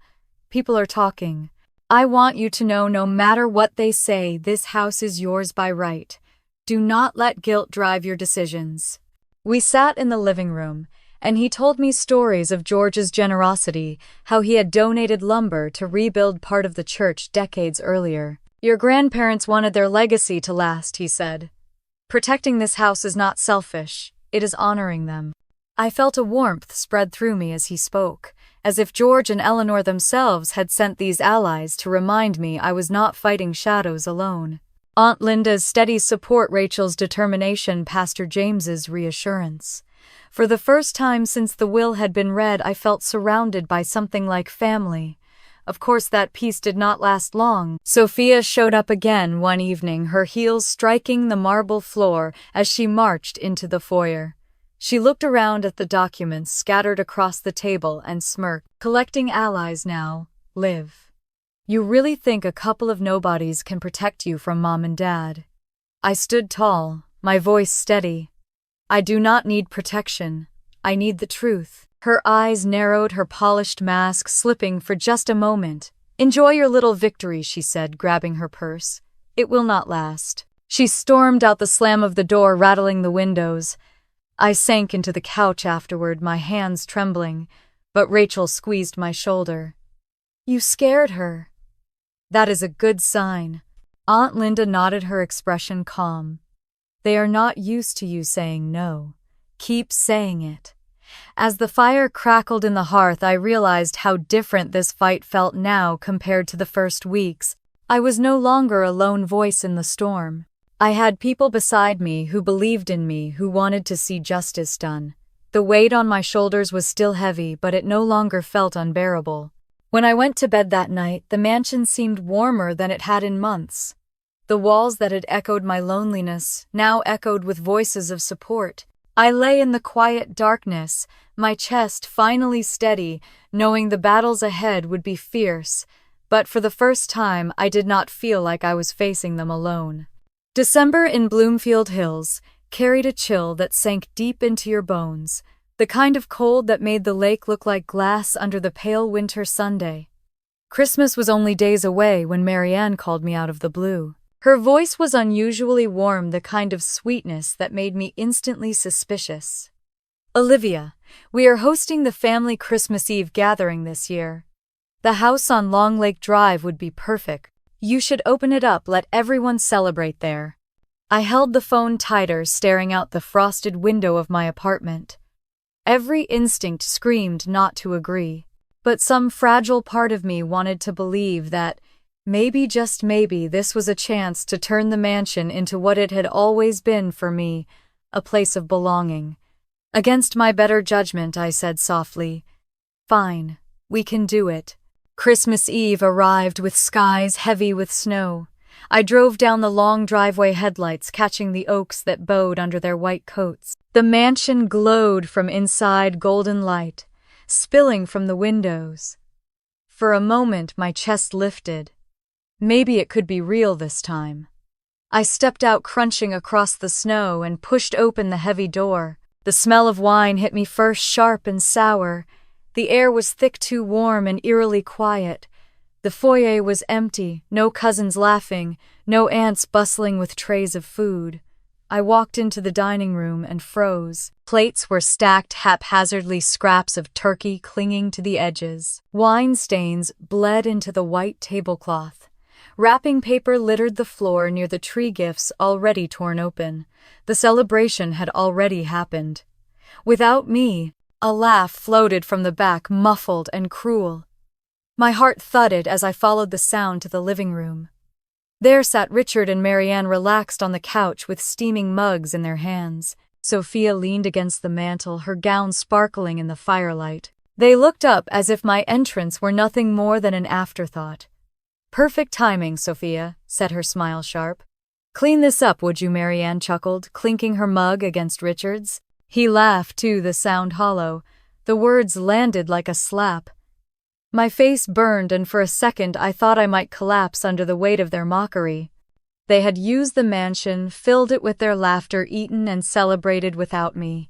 People are talking. I want you to know, no matter what they say, this house is yours by right. Do not let guilt drive your decisions." We sat in the living room, and he told me stories of George's generosity, how he had donated lumber to rebuild part of the church decades earlier. "Your grandparents wanted their legacy to last," he said. "Protecting this house is not selfish, it is honoring them." I felt a warmth spread through me as he spoke, as if George and Eleanor themselves had sent these allies to remind me I was not fighting shadows alone. Aunt Linda's steady support, Rachel's determination, Pastor James's reassurance. For the first time since the will had been read, I felt surrounded by something like family, Of course, that peace did not last long. Sophia showed up again one evening, her heels striking the marble floor as she marched into the foyer. She looked around at the documents scattered across the table and smirked. Collecting allies now, Liv. You really think a couple of nobodies can protect you from Mom and Dad? I stood tall, my voice steady. I do not need protection. I need the truth. Her eyes narrowed, her polished mask slipping for just a moment. Enjoy your little victory, she said, grabbing her purse. It will not last. She stormed out, the slam of the door rattling the windows. I sank into the couch afterward, my hands trembling, but Rachel squeezed my shoulder. You scared her. That is a good sign. Aunt Linda nodded, her expression calm. They are not used to you saying no. Keep saying it. As the fire crackled in the hearth, I realized how different this fight felt now compared to the first weeks. I was no longer a lone voice in the storm. I had people beside me who believed in me, who wanted to see justice done. The weight on my shoulders was still heavy, but it no longer felt unbearable. When I went to bed that night, the mansion seemed warmer than it had in months. The walls that had echoed my loneliness now echoed with voices of support. I lay in the quiet darkness, my chest finally steady, knowing the battles ahead would be fierce, but for the first time I did not feel like I was facing them alone. December in Bloomfield Hills carried a chill that sank deep into your bones, the kind of cold that made the lake look like glass under the pale winter Sunday. Christmas was only days away when Marianne called me out of the blue. Her voice was unusually warm, the kind of sweetness that made me instantly suspicious. Olivia, we are hosting the family Christmas Eve gathering this year. The house on Long Lake Drive would be perfect. You should open it up, let everyone celebrate there. I held the phone tighter, staring out the frosted window of my apartment. Every instinct screamed not to agree, but some fragile part of me wanted to believe that maybe, just maybe, this was a chance to turn the mansion into what it had always been for me, a place of belonging. Against my better judgment, I said softly, "Fine, we can do it." Christmas Eve arrived with skies heavy with snow. I drove down the long driveway, headlights catching the oaks that bowed under their white coats. The mansion glowed from inside, golden light, spilling from the windows. For a moment, my chest lifted. Maybe it could be real this time. I stepped out, crunching across the snow, and pushed open the heavy door. The smell of wine hit me first, sharp and sour. The air was thick, too warm and eerily quiet. The foyer was empty, no cousins laughing, no aunts bustling with trays of food. I walked into the dining room and froze. Plates were stacked haphazardly, scraps of turkey clinging to the edges. Wine stains bled into the white tablecloth. Wrapping paper littered the floor near the tree, gifts already torn open. The celebration had already happened. Without me, a laugh floated from the back, muffled and cruel. My heart thudded as I followed the sound to the living room. There sat Richard and Marianne, relaxed on the couch with steaming mugs in their hands. Sophia leaned against the mantel, her gown sparkling in the firelight. They looked up as if my entrance were nothing more than an afterthought. "Perfect timing, Sophia," said her smile sharp. "Clean this up, would you?" Marianne chuckled, clinking her mug against Richard's. He laughed too, the sound hollow. The words landed like a slap. My face burned, and for a second I thought I might collapse under the weight of their mockery. They had used the mansion, filled it with their laughter, eaten and celebrated without me,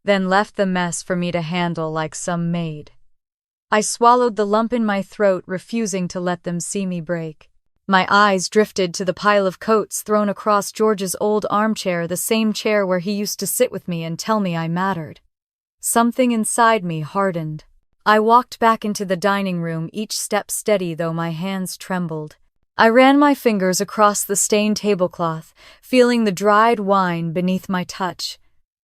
then left the mess for me to handle like some maid. I swallowed the lump in my throat, refusing to let them see me break. My eyes drifted to the pile of coats thrown across George's old armchair, the same chair where he used to sit with me and tell me I mattered. Something inside me hardened. I walked back into the dining room, each step steady though my hands trembled. I ran my fingers across the stained tablecloth, feeling the dried wine beneath my touch.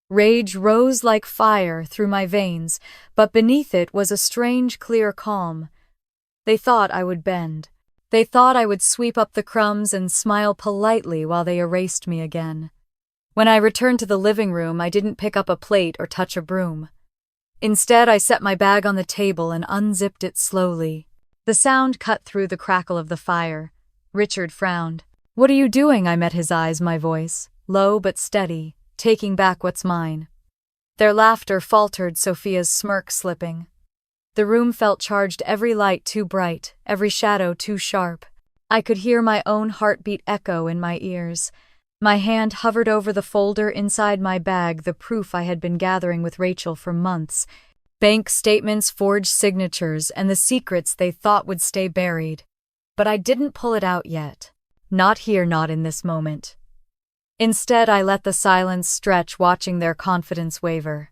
Rage rose like fire through my veins, but beneath it was a strange, clear calm. They thought I would bend. They thought I would sweep up the crumbs and smile politely while they erased me again. When I returned to the living room, I didn't pick up a plate or touch a broom. Instead, I set my bag on the table and unzipped it slowly. The sound cut through the crackle of the fire. Richard frowned. "What are you doing?" I met his eyes, my voice, low but steady, taking back what's mine. Their laughter faltered, Sophia's smirk slipping. The room felt charged, every light too bright, every shadow too sharp. I could hear my own heartbeat echo in my ears. My hand hovered over the folder inside my bag, the proof I had been gathering with Rachel for months. Bank statements, forged signatures, and the secrets they thought would stay buried. But I didn't pull it out yet. Not here, not in this moment. Instead, I let the silence stretch, watching their confidence waver.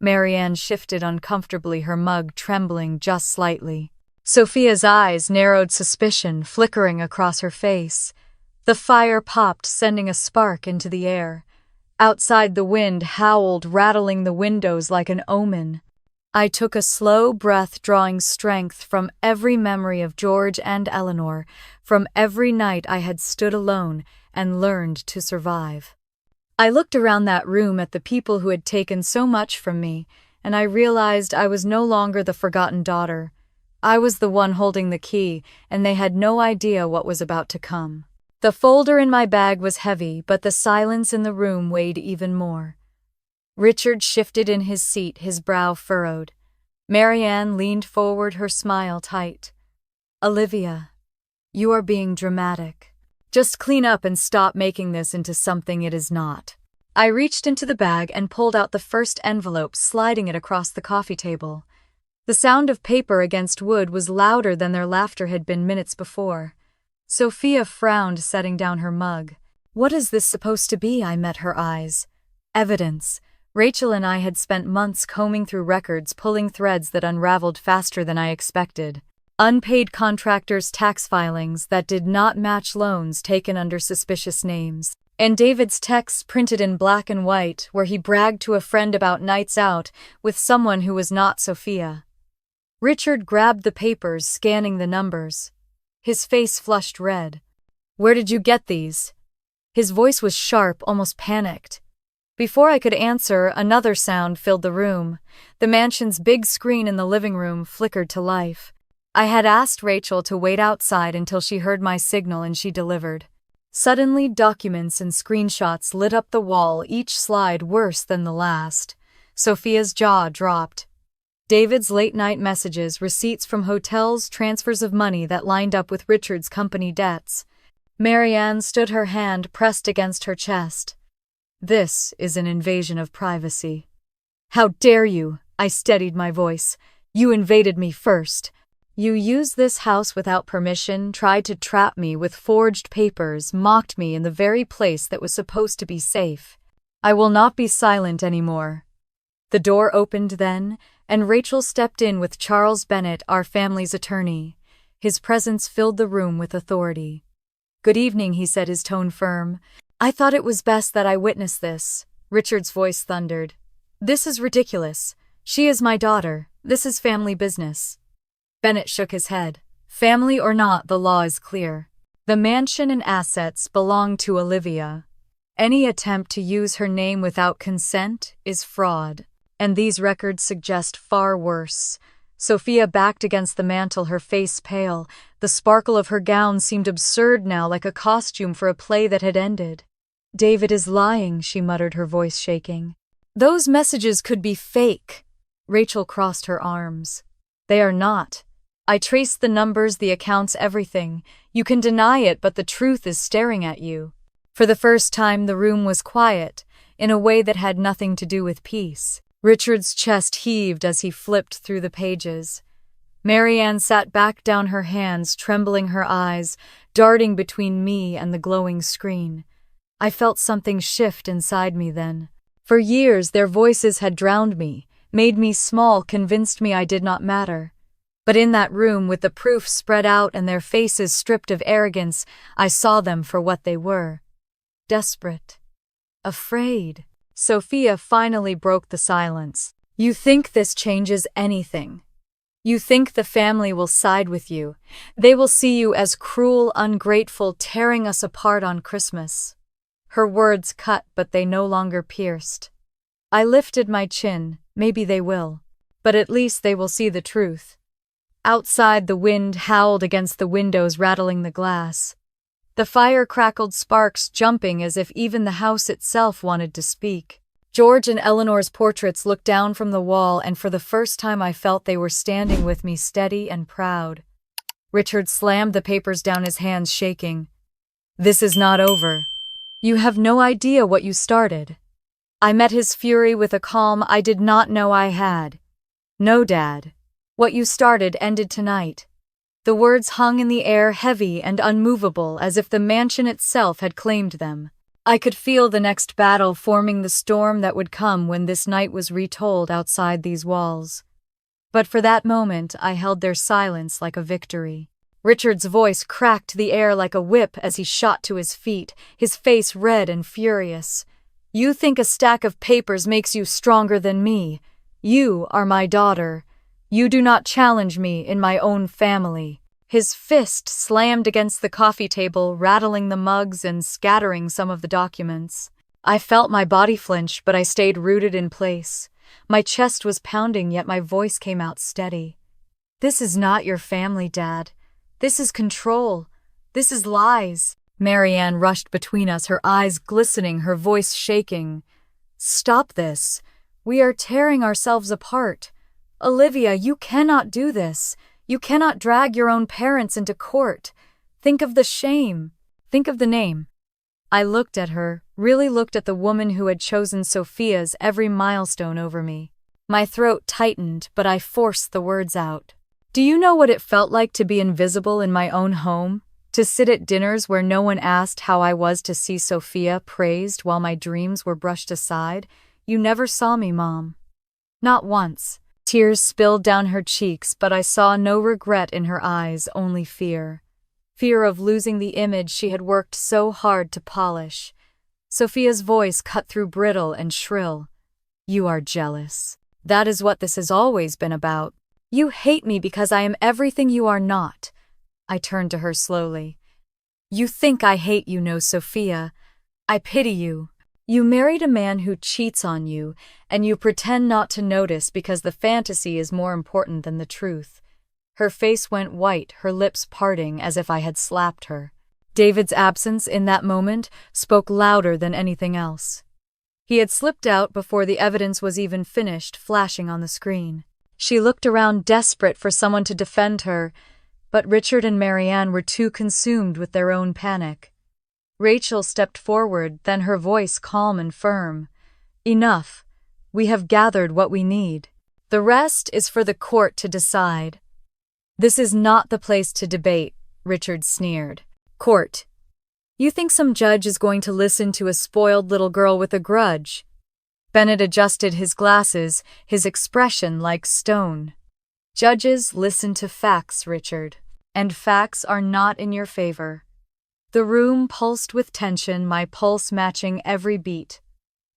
Marianne shifted uncomfortably, her mug trembling just slightly. Sophia's eyes narrowed, suspicion flickering across her face. The fire popped, sending a spark into the air. Outside, the wind howled, rattling the windows like an omen. I took a slow breath, drawing strength from every memory of George and Eleanor, from every night I had stood alone and learned to survive. I looked around that room at the people who had taken so much from me, and I realized I was no longer the forgotten daughter. I was the one holding the key, and they had no idea what was about to come. The folder in my bag was heavy, but the silence in the room weighed even more. Richard shifted in his seat, his brow furrowed. Marianne leaned forward, her smile tight. "Olivia, you are being dramatic. Just clean up and stop making this into something it is not." I reached into the bag and pulled out the first envelope, sliding it across the coffee table. The sound of paper against wood was louder than their laughter had been minutes before. Sophia frowned, setting down her mug. "What is this supposed to be?" I met her eyes. "Evidence." Rachel and I had spent months combing through records, pulling threads that unraveled faster than I expected. Unpaid contractors' tax filings that did not match loans taken under suspicious names. And David's texts printed in black and white, where he bragged to a friend about nights out with someone who was not Sophia. Richard grabbed the papers, scanning the numbers. His face flushed red. "Where did you get these?" His voice was sharp, almost panicked. Before I could answer, another sound filled the room. The mansion's big screen in the living room flickered to life. I had asked Rachel to wait outside until she heard my signal, and she delivered. Suddenly, documents and screenshots lit up the wall, each slide worse than the last. Sophia's jaw dropped. David's late-night messages, receipts from hotels, transfers of money that lined up with Richard's company debts. Marianne stood, her hand pressed against her chest. "This is an invasion of privacy." "How dare you?" I steadied my voice. "You invaded me first. You used this house without permission, tried to trap me with forged papers, mocked me in the very place that was supposed to be safe. I will not be silent anymore." The door opened then, and Rachel stepped in with Charles Bennett, our family's attorney. His presence filled the room with authority. "Good evening," he said, his tone firm. "I thought it was best that I witness this." Richard's voice thundered. "This is ridiculous. She is my daughter. This is family business." Bennett shook his head. "Family or not, the law is clear. The mansion and assets belong to Olivia. Any attempt to use her name without consent is fraud. And these records suggest far worse." Sophia backed against the mantel, her face pale. The sparkle of her gown seemed absurd now, like a costume for a play that had ended. "David is lying," she muttered, her voice shaking. "Those messages could be fake." Rachel crossed her arms. "They are not. I traced the numbers, the accounts, everything. You can deny it, but the truth is staring at you." For the first time, the room was quiet, in a way that had nothing to do with peace. Richard's chest heaved as he flipped through the pages. Marianne sat back down, her hands trembling, her eyes darting between me and the glowing screen. I felt something shift inside me then. For years, their voices had drowned me, made me small, convinced me I did not matter. But in that room, with the proof spread out and their faces stripped of arrogance, I saw them for what they were. Desperate. Afraid. Sophia finally broke the silence. "You think this changes anything? You think the family will side with you? They will see you as cruel, ungrateful, tearing us apart on Christmas." Her words cut, but they no longer pierced. I lifted my chin. "Maybe they will. But at least they will see the truth." Outside, the wind howled against the windows, rattling the glass. The fire crackled, sparks jumping as if even the house itself wanted to speak. George and Eleanor's portraits looked down from the wall, and for the first time I felt they were standing with me, steady and proud. Richard slammed the papers down, his hands shaking. "This is not over. You have no idea what you started." I met his fury with a calm I did not know I had. "No, Dad. What you started ended tonight." The words hung in the air, heavy and unmovable, as if the mansion itself had claimed them. I could feel the next battle forming, the storm that would come when this night was retold outside these walls. But for that moment, I held their silence like a victory. Richard's voice cracked the air like a whip as he shot to his feet, his face red and furious. "You think a stack of papers makes you stronger than me? You are my daughter. You do not challenge me in my own family." His fist slammed against the coffee table, rattling the mugs and scattering some of the documents. I felt my body flinch, but I stayed rooted in place. My chest was pounding, yet my voice came out steady. "This is not your family, Dad. This is control. This is lies." Marianne rushed between us, her eyes glistening, her voice shaking. "Stop this. We are tearing ourselves apart. Olivia, you cannot do this. You cannot drag your own parents into court. Think of the shame. Think of the name." I looked at her, really looked at the woman who had chosen Sophia's every milestone over me. My throat tightened, but I forced the words out. "Do you know what it felt like to be invisible in my own home? To sit at dinners where no one asked how I was, to see Sophia praised while my dreams were brushed aside? You never saw me, Mom. Not once." Tears spilled down her cheeks, but I saw no regret in her eyes, only fear. Fear of losing the image she had worked so hard to polish. Sophia's voice cut through, brittle and shrill. "You are jealous. That is what this has always been about. You hate me because I am everything you are not." I turned to her slowly. "You think I hate you, no, Sophia. I pity you. You married a man who cheats on you, and you pretend not to notice because the fantasy is more important than the truth." Her face went white, her lips parting as if I had slapped her. David's absence in that moment spoke louder than anything else. He had slipped out before the evidence was even finished, flashing on the screen. She looked around, desperate for someone to defend her, but Richard and Marianne were too consumed with their own panic. Rachel stepped forward, then her voice calm and firm. "Enough. We have gathered what we need. The rest is for the court to decide." "This is not the place to debate," Richard sneered. "Court. You think some judge is going to listen to a spoiled little girl with a grudge?" Bennett adjusted his glasses, his expression like stone. "Judges listen to facts, Richard, and facts are not in your favor." The room pulsed with tension, my pulse matching every beat.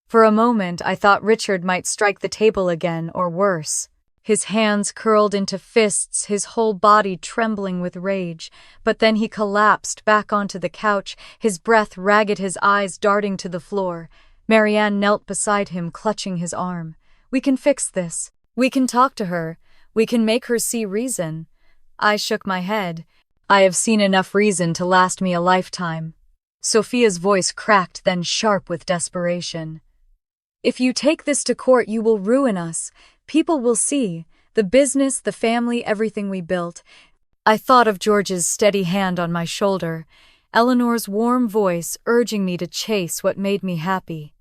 For a moment, I thought Richard might strike the table again, or worse. His hands curled into fists, his whole body trembling with rage, but then he collapsed back onto the couch, his breath ragged, his eyes darting to the floor. Marianne knelt beside him, clutching his arm. "We can fix this. We can talk to her. We can make her see reason." I shook my head. "I have seen enough reason to last me a lifetime." Sophia's voice cracked, then sharp with desperation. "If you take this to court, you will ruin us. People will see. The business, the family, everything we built." I thought of George's steady hand on my shoulder, Eleanor's warm voice urging me to chase what made me happy.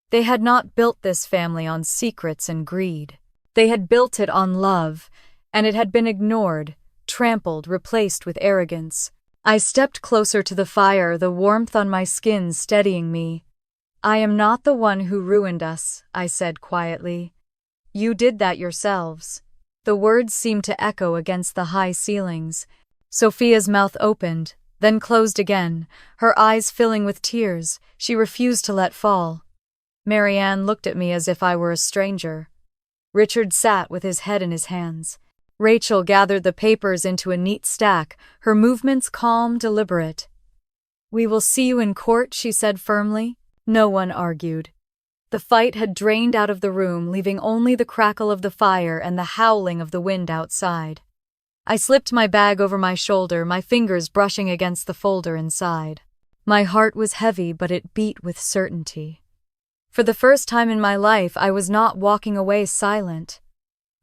They had not built this family on secrets and greed. They had built it on love, and it had been ignored, trampled, replaced with arrogance. I stepped closer to the fire, the warmth on my skin steadying me. "I am not the one who ruined us," I said quietly. "You did that yourselves." The words seemed to echo against the high ceilings. Sophia's mouth opened, then closed again, her eyes filling with tears she refused to let fall. Marianne looked at me as if I were a stranger. Richard sat with his head in his hands. Rachel gathered the papers into a neat stack, her movements calm, deliberate. "We will see you in court," she said firmly. No one argued. The fight had drained out of the room, leaving only the crackle of the fire and the howling of the wind outside. I slipped my bag over my shoulder, my fingers brushing against the folder inside. My heart was heavy, but it beat with certainty. For the first time in my life, I was not walking away silent.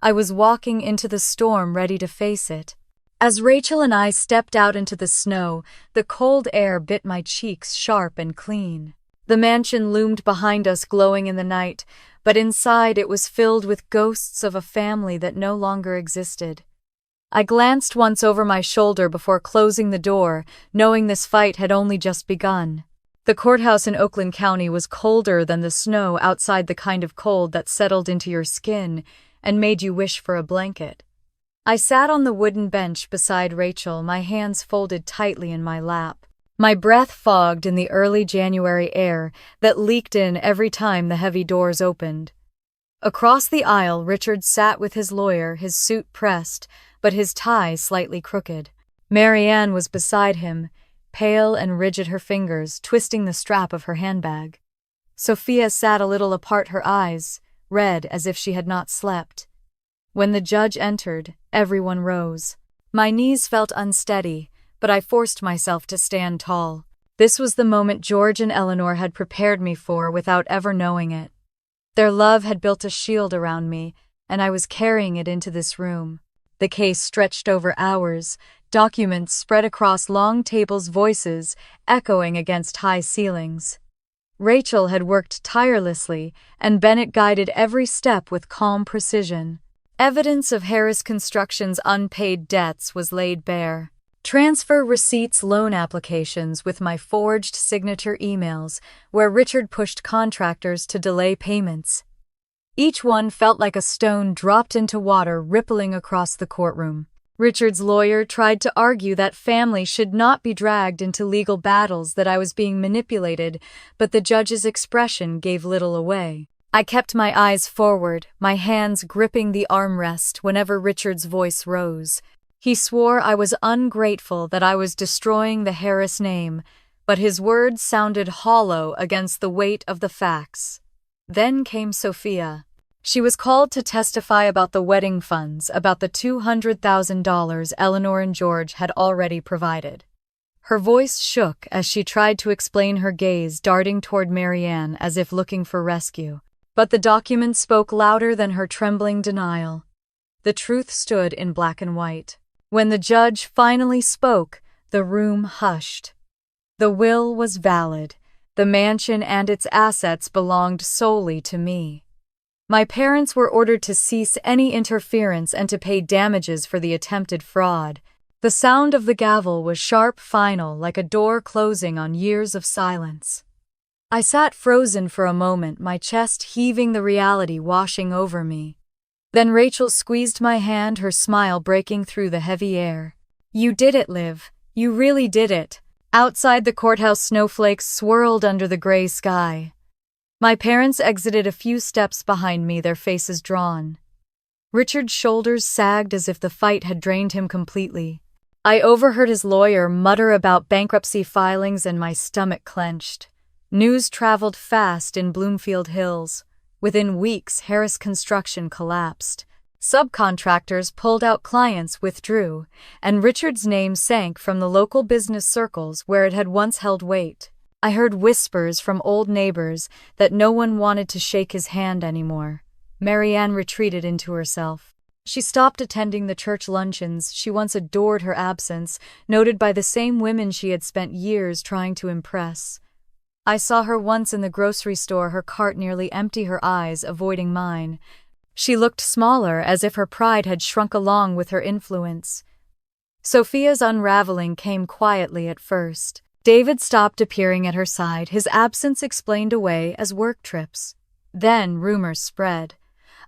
I was walking into the storm, ready to face it. As Rachel and I stepped out into the snow, the cold air bit my cheeks sharp and clean. The mansion loomed behind us, glowing in the night, but inside it was filled with ghosts of a family that no longer existed. I glanced once over my shoulder before closing the door, knowing this fight had only just begun. The courthouse in Oakland County was colder than the snow outside, the kind of cold that settled into your skin and made you wish for a blanket. I sat on the wooden bench beside Rachel, my hands folded tightly in my lap. My breath fogged in the early January air that leaked in every time the heavy doors opened. Across the aisle, Richard sat with his lawyer, his suit pressed, but his tie slightly crooked. Marianne was beside him, pale and rigid, her fingers twisting the strap of her handbag. Sophia sat a little apart, her eyes red as if she had not slept. When the judge entered, everyone rose. My knees felt unsteady, but I forced myself to stand tall. This was the moment George and Eleanor had prepared me for without ever knowing it. Their love had built a shield around me, and I was carrying it into this room. The case stretched over hours, documents spread across long tables, voices echoing against high ceilings. Rachel had worked tirelessly, and Bennett guided every step with calm precision. Evidence of Harris Construction's unpaid debts was laid bare. Transfer receipts, loan applications with my forged signature emails, where Richard pushed contractors to delay payments. Each one felt like a stone dropped into water, rippling across the courtroom. Richard's lawyer tried to argue that family should not be dragged into legal battles, that I was being manipulated, but the judge's expression gave little away. I kept my eyes forward, my hands gripping the armrest whenever Richard's voice rose. He swore I was ungrateful, that I was destroying the Harris name, but his words sounded hollow against the weight of the facts. Then came Sophia. She was called to testify about the wedding funds, about the $200,000 Eleanor and George had already provided. Her voice shook as she tried to explain, her gaze darting toward Marianne as if looking for rescue. But the documents spoke louder than her trembling denial. The truth stood in black and white. When the judge finally spoke, the room hushed. The will was valid. The mansion and its assets belonged solely to me. My parents were ordered to cease any interference and to pay damages for the attempted fraud. The sound of the gavel was sharp, final, like a door closing on years of silence. I sat frozen for a moment, my chest heaving, the reality washing over me. Then Rachel squeezed my hand, her smile breaking through the heavy air. "You did it, Liv. You really did it." Outside the courthouse, snowflakes swirled under the gray sky. My parents exited a few steps behind me, their faces drawn. Richard's shoulders sagged as if the fight had drained him completely. I overheard his lawyer mutter about bankruptcy filings, and my stomach clenched. News traveled fast in Bloomfield Hills. Within weeks, Harris Construction collapsed. Subcontractors pulled out, clients withdrew, and Richard's name sank from the local business circles where it had once held weight. I heard whispers from old neighbors that no one wanted to shake his hand anymore. Marianne retreated into herself. She stopped attending the church luncheons she once adored, her absence noted by the same women she had spent years trying to impress. I saw her once in the grocery store, her cart nearly empty, her eyes avoiding mine. She looked smaller, as if her pride had shrunk along with her influence. Sophia's unraveling came quietly at first. David stopped appearing at her side, his absence explained away as work trips. Then rumors spread.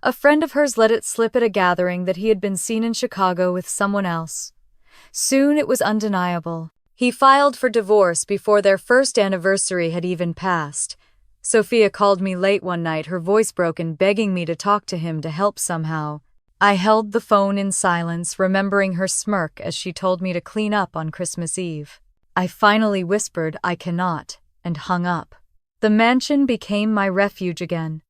A friend of hers let it slip at a gathering that he had been seen in Chicago with someone else. Soon it was undeniable. He filed for divorce before their first anniversary had even passed. Sophia called me late one night, her voice broken, begging me to talk to him, to help somehow. I held the phone in silence, remembering her smirk as she told me to clean up on Christmas Eve. I finally whispered, "I cannot," and hung up. The mansion became my refuge again.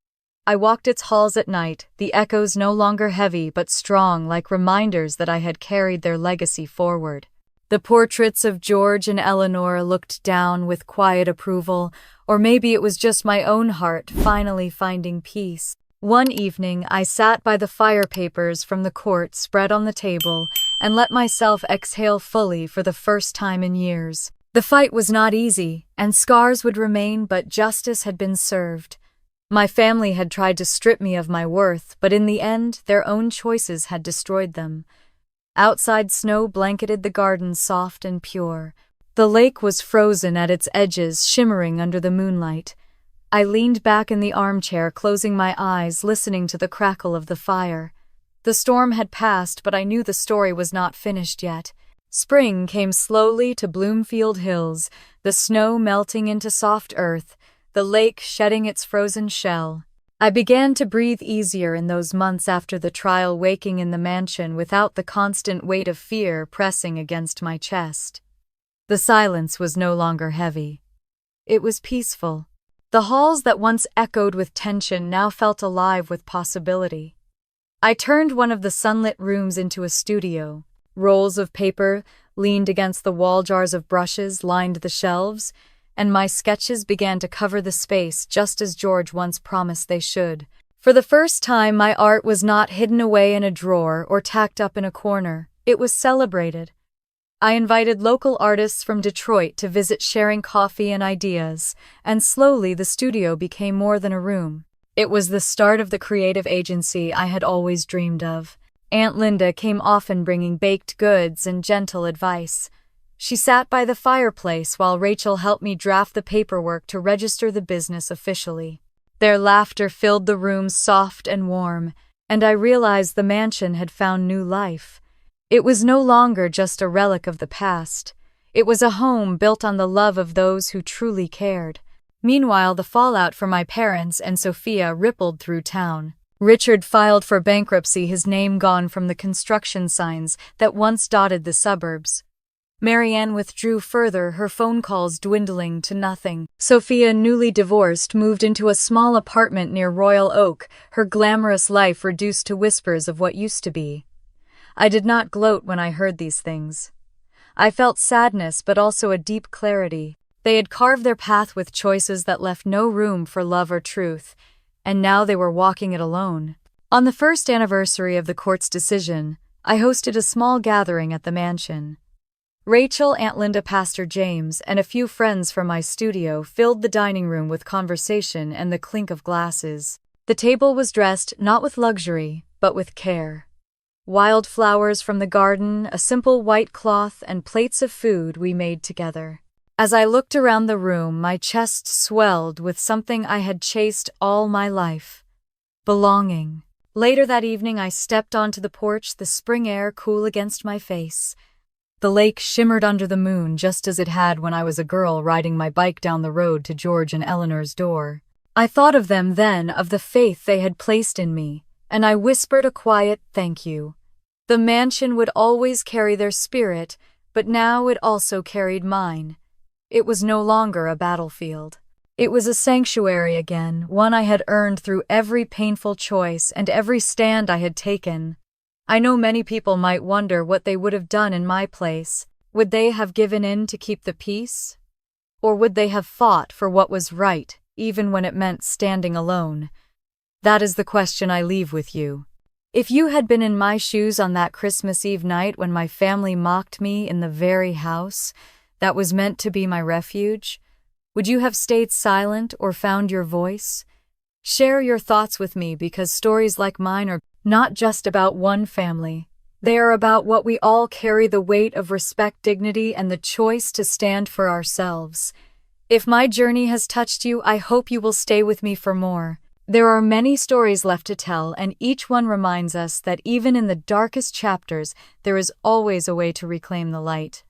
I walked its halls at night, the echoes no longer heavy but strong, like reminders that I had carried their legacy forward. The portraits of George and Eleanor looked down with quiet approval, or maybe it was just my own heart finally finding peace. One evening, I sat by the fire papers from the court spread on the table and let myself exhale fully for the first time in years. The fight was not easy, and scars would remain, but justice had been served. My family had tried to strip me of my worth, but in the end, their own choices had destroyed them. Outside, snow blanketed the garden soft and pure. The lake was frozen at its edges, shimmering under the moonlight. I leaned back in the armchair, closing my eyes, listening to the crackle of the fire. The storm had passed, but I knew the story was not finished yet. Spring came slowly to Bloomfield Hills, the snow melting into soft earth, the lake shedding its frozen shell. I began to breathe easier in those months after the trial, waking in the mansion without the constant weight of fear pressing against my chest. The silence was no longer heavy. It was peaceful. The halls that once echoed with tension now felt alive with possibility. I turned one of the sunlit rooms into a studio. Rolls of paper leaned against the wall, jars of brushes lined the shelves, and my sketches began to cover the space just as George once promised they should. For the first time, my art was not hidden away in a drawer or tacked up in a corner. It was celebrated. I invited local artists from Detroit to visit, sharing coffee and ideas, and slowly the studio became more than a room. It was the start of the creative agency I had always dreamed of. Aunt Linda came often, bringing baked goods and gentle advice. She sat by the fireplace while Rachel helped me draft the paperwork to register the business officially. Their laughter filled the room soft and warm, and I realized the mansion had found new life. It was no longer just a relic of the past. It was a home built on the love of those who truly cared. Meanwhile, the fallout for my parents and Sophia rippled through town. Richard filed for bankruptcy, his name gone from the construction signs that once dotted the suburbs. Marianne withdrew further, her phone calls dwindling to nothing. Sophia, newly divorced, moved into a small apartment near Royal Oak, her glamorous life reduced to whispers of what used to be. I did not gloat when I heard these things. I felt sadness, but also a deep clarity. They had carved their path with choices that left no room for love or truth, and now they were walking it alone. On the first anniversary of the court's decision, I hosted a small gathering at the mansion. Rachel, Aunt Linda, Pastor James, and a few friends from my studio filled the dining room with conversation and the clink of glasses. The table was dressed not with luxury, but with care. Wild flowers from the garden, a simple white cloth, and plates of food we made together. As I looked around the room, my chest swelled with something I had chased all my life: belonging. Later that evening, I stepped onto the porch, the spring air cool against my face. The lake shimmered under the moon just as it had when I was a girl riding my bike down the road to George and Eleanor's door. I thought of them then, of the faith they had placed in me, and I whispered a quiet thank you. The mansion would always carry their spirit, but now it also carried mine. It was no longer a battlefield. It was a sanctuary again, one I had earned through every painful choice and every stand I had taken. I know many people might wonder what they would have done in my place. Would they have given in to keep the peace? Or would they have fought for what was right, even when it meant standing alone? That is the question I leave with you. If you had been in my shoes on that Christmas Eve night when my family mocked me in the very house that was meant to be my refuge, would you have stayed silent or found your voice? Share your thoughts with me, because stories like mine are not just about one family. They are about what we all carry: the weight of respect, dignity, and the choice to stand for ourselves. If my journey has touched you, I hope you will stay with me for more. There are many stories left to tell, and each one reminds us that even in the darkest chapters, there is always a way to reclaim the light.